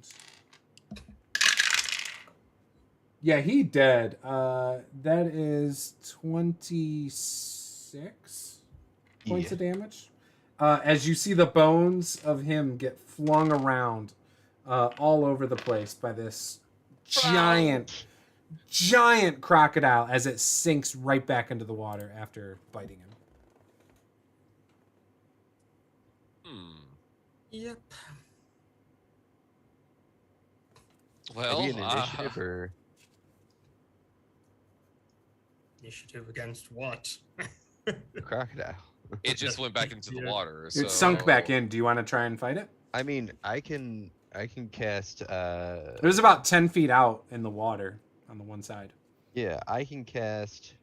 yeah, he dead. That is 26 points Yeah. of damage. As you see the bones of him get flung around all over the place by this giant crocodile as it sinks right back into the water after biting him. Yep. Well, Are we in initiative or? Initiative against what? Crocodile. it just went back into the Yeah. water. It sunk back so- in. Do you want to try and fight it? I mean, I can cast. It was about 10 feet out in the water on the one side. Yeah, I can cast.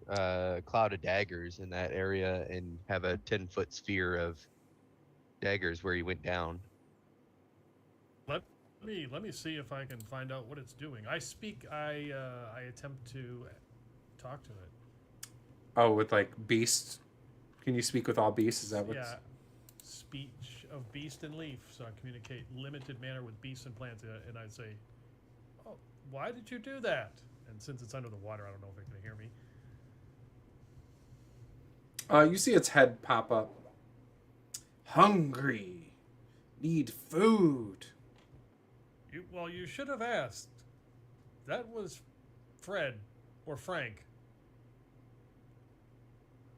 Cloud of daggers in that area and have a 10-foot sphere of daggers where he went down. Let me see if I can find out what it's doing. I attempt to talk to it. Oh, with like beasts? Can you speak with all beasts? Is that what? Yeah, speech of beast and leaf. So I communicate limited manner with beasts and plants, and I'd say, "Oh, why did you do that?" And since it's under the water, I don't know if it can hear me. You see its head pop up. Hungry. Need food. You should have asked. That was Fred or Frank.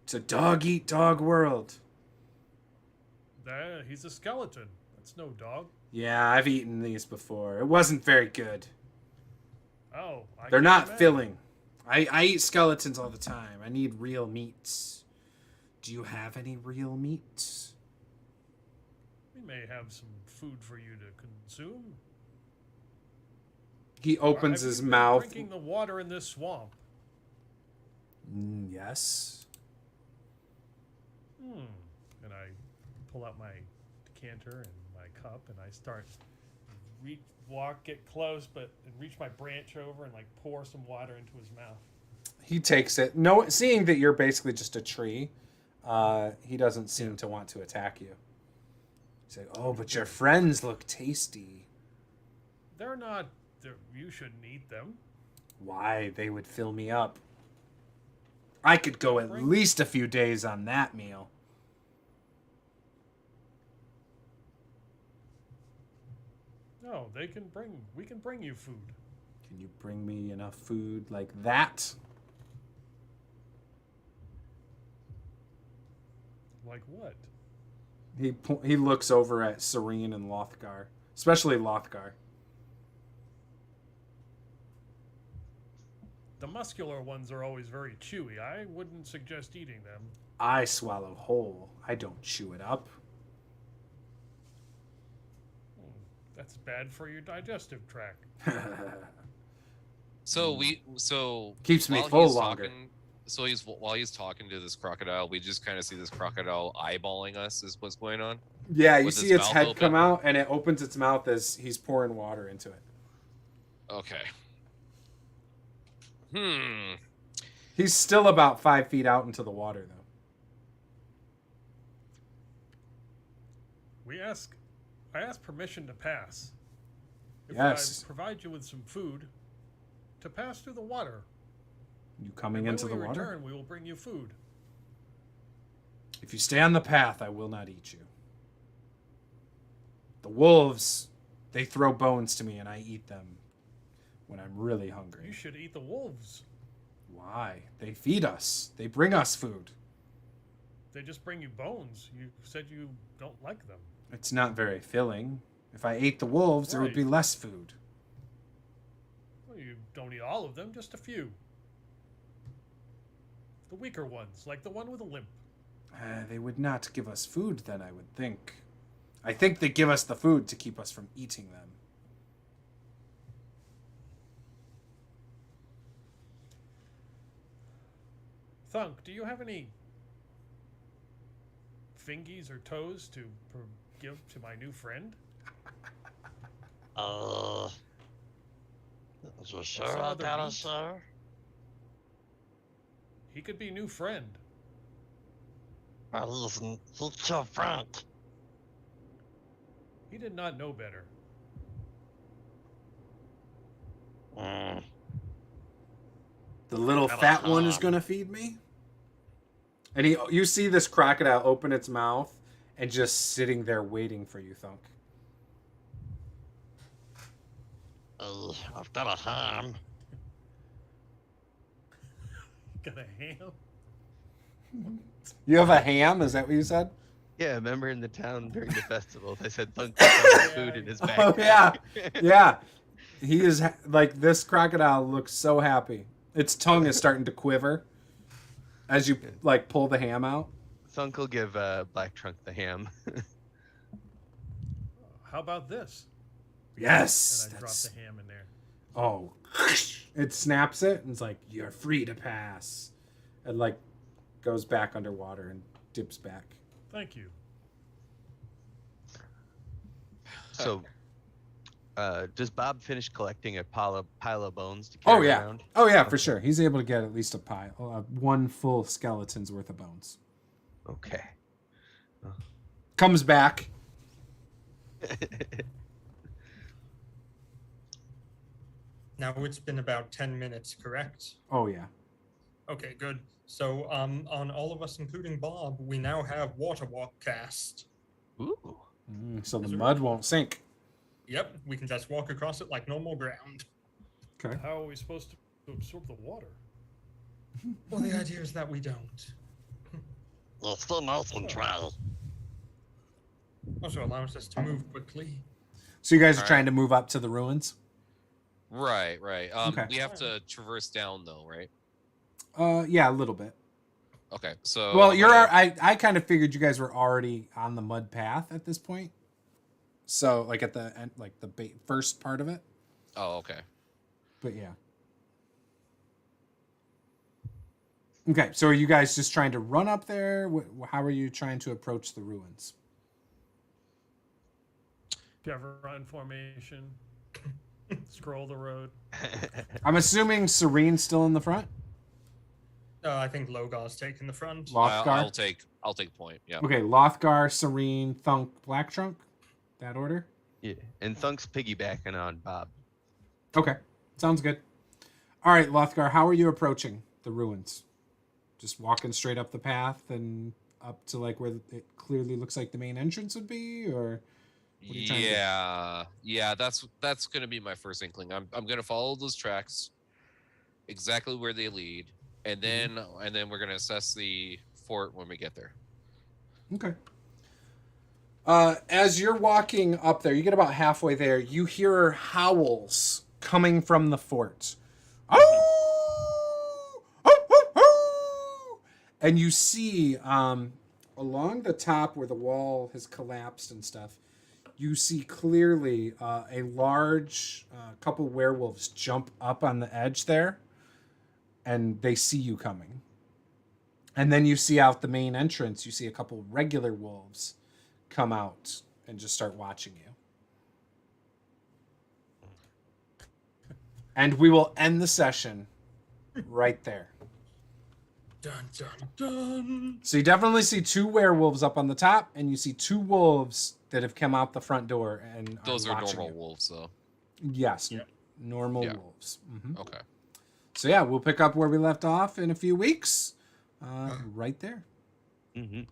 It's a dog-eat-dog world. He's a skeleton. That's no dog. Yeah, I've eaten these before. It wasn't very good. Oh, They're can't not imagine. filling. I eat skeletons all the time. I need real meats. Do you have any real meats? We may have some food for you to consume. He opens Have his you been mouth. Drinking the water in this swamp. Yes. And I pull out my decanter and my cup, and I start get close, and reach my branch over and like pour some water into his mouth. He takes it. No, seeing that you're basically just a tree, he doesn't seem to want to attack you. He's like, "Oh, but your friends look tasty." They're not. You shouldn't eat them. Why? They would fill me up. I could go at least a few days on that meal. No, we can bring you food. Can you bring me enough food like that? Like what? He looks over at Serene and Lothgar, especially Lothgar. The muscular ones are always very chewy. I wouldn't suggest eating them. I swallow whole. I don't chew it up. That's bad for your digestive tract. So Keeps me while full he's longer. talking- So while he's talking to this crocodile, we just kind of see this crocodile eyeballing us. Is what's going on? Yeah, you With see his its mouth head open? come out, and it opens its mouth as he's pouring water into it. Okay. He's still about 5 feet out into the water, though. I ask permission to pass. If Yes. I provide you with some food to pass through the water. You coming When into we the water? return, we will bring you food. If you stay on the path, I will not eat you. The wolves, they throw bones to me, and I eat them when I'm really You hungry. should eat the wolves. Why? They feed us. They bring us food. They just bring you bones. You said you don't like them. It's not very filling. If I ate the wolves, there would be Right. less food. Well, you don't eat all of them, just a few. The weaker ones, like the one with a limp. They would not give us food then, I would think. I think they give us the food to keep us from eating them. Thunk, do you have any fingies or toes to give to my new friend? Is you some sure other that meat? is so? He could be new friend. Well, he's your friend. He did not know better. Mm. The little Come fat one is on. going to feed me? And you see this crocodile open its mouth and just sitting there waiting for you, Thunk. I've got a ham. Got a ham? You have a ham? Is that what you said? Yeah, remember in the town during the festival, they said Thunk had food in his Oh, backpack. yeah. Yeah. He is, like, this crocodile looks so happy. Its tongue is starting to quiver as you, like, pull the ham out. Thunk will give Black Trunk the ham. How about this? Yes. And I drop the ham in there. Oh. It snaps it and it's like, you're free to pass. And, like, goes back underwater and dips back. Thank you. So, does Bob finish collecting a pile of bones to carry Oh, yeah. around? Oh, yeah, for sure. He's able to get at least a pile, one full skeleton's worth of bones. Okay. Comes back. Now it's been about 10 minutes, correct? Oh, yeah. Okay, good. So on all of us, including Bob, we now have water walk cast. Ooh. So the Is it mud won't sink. Yep, we can just walk across it like normal ground. Okay. How are we supposed to absorb the water? Well, the idea is that we don't. It's still nice and dry. Also allows us to move quickly. So you guys are Alright. trying to move up to the ruins? Right. Okay. We have to traverse down though, right? Yeah, a little bit. Okay. So Well, I'm you're. gonna- I kind of figured you guys were already on the mud path at this point. So, like at the end, like the first part of it. Oh, okay. But yeah. Okay, so are you guys just trying to run up there? How are you trying to approach the ruins? Chevron formation. Scroll the road. I'm assuming Serene's still in the front. I think Logar's taking the front. Lothgar. I'll take point. Yeah. Okay, Lothgar, Serene, Thunk, Black Trunk. That order. Yeah. And Thunk's piggybacking on Bob. Okay, sounds good. All right, Lothgar, how are you approaching the ruins? Just walking straight up the path and up to like where it clearly looks like the main entrance would be, or what are you trying to do? Yeah. That's gonna be my first inkling. I'm gonna follow those tracks, exactly where they lead, and then we're gonna assess the fort when we get there. Okay. As you're walking up there, you get about halfway there. You hear howls coming from the fort. And you see along the top where the wall has collapsed and stuff, you see clearly a large couple werewolves jump up on the edge there, and they see you coming. And then you see out the main entrance, you see a couple regular wolves come out and just start watching you. And we will end the session right there. Dun dun dun. So you definitely see two werewolves up on the top, and you see two wolves that have come out the front door and Those are watching normal you. wolves, though. Yes, Yep. normal Yeah. wolves. Mhm. Okay. So yeah, we'll pick up where we left off in a few weeks, right there. Mm-hmm.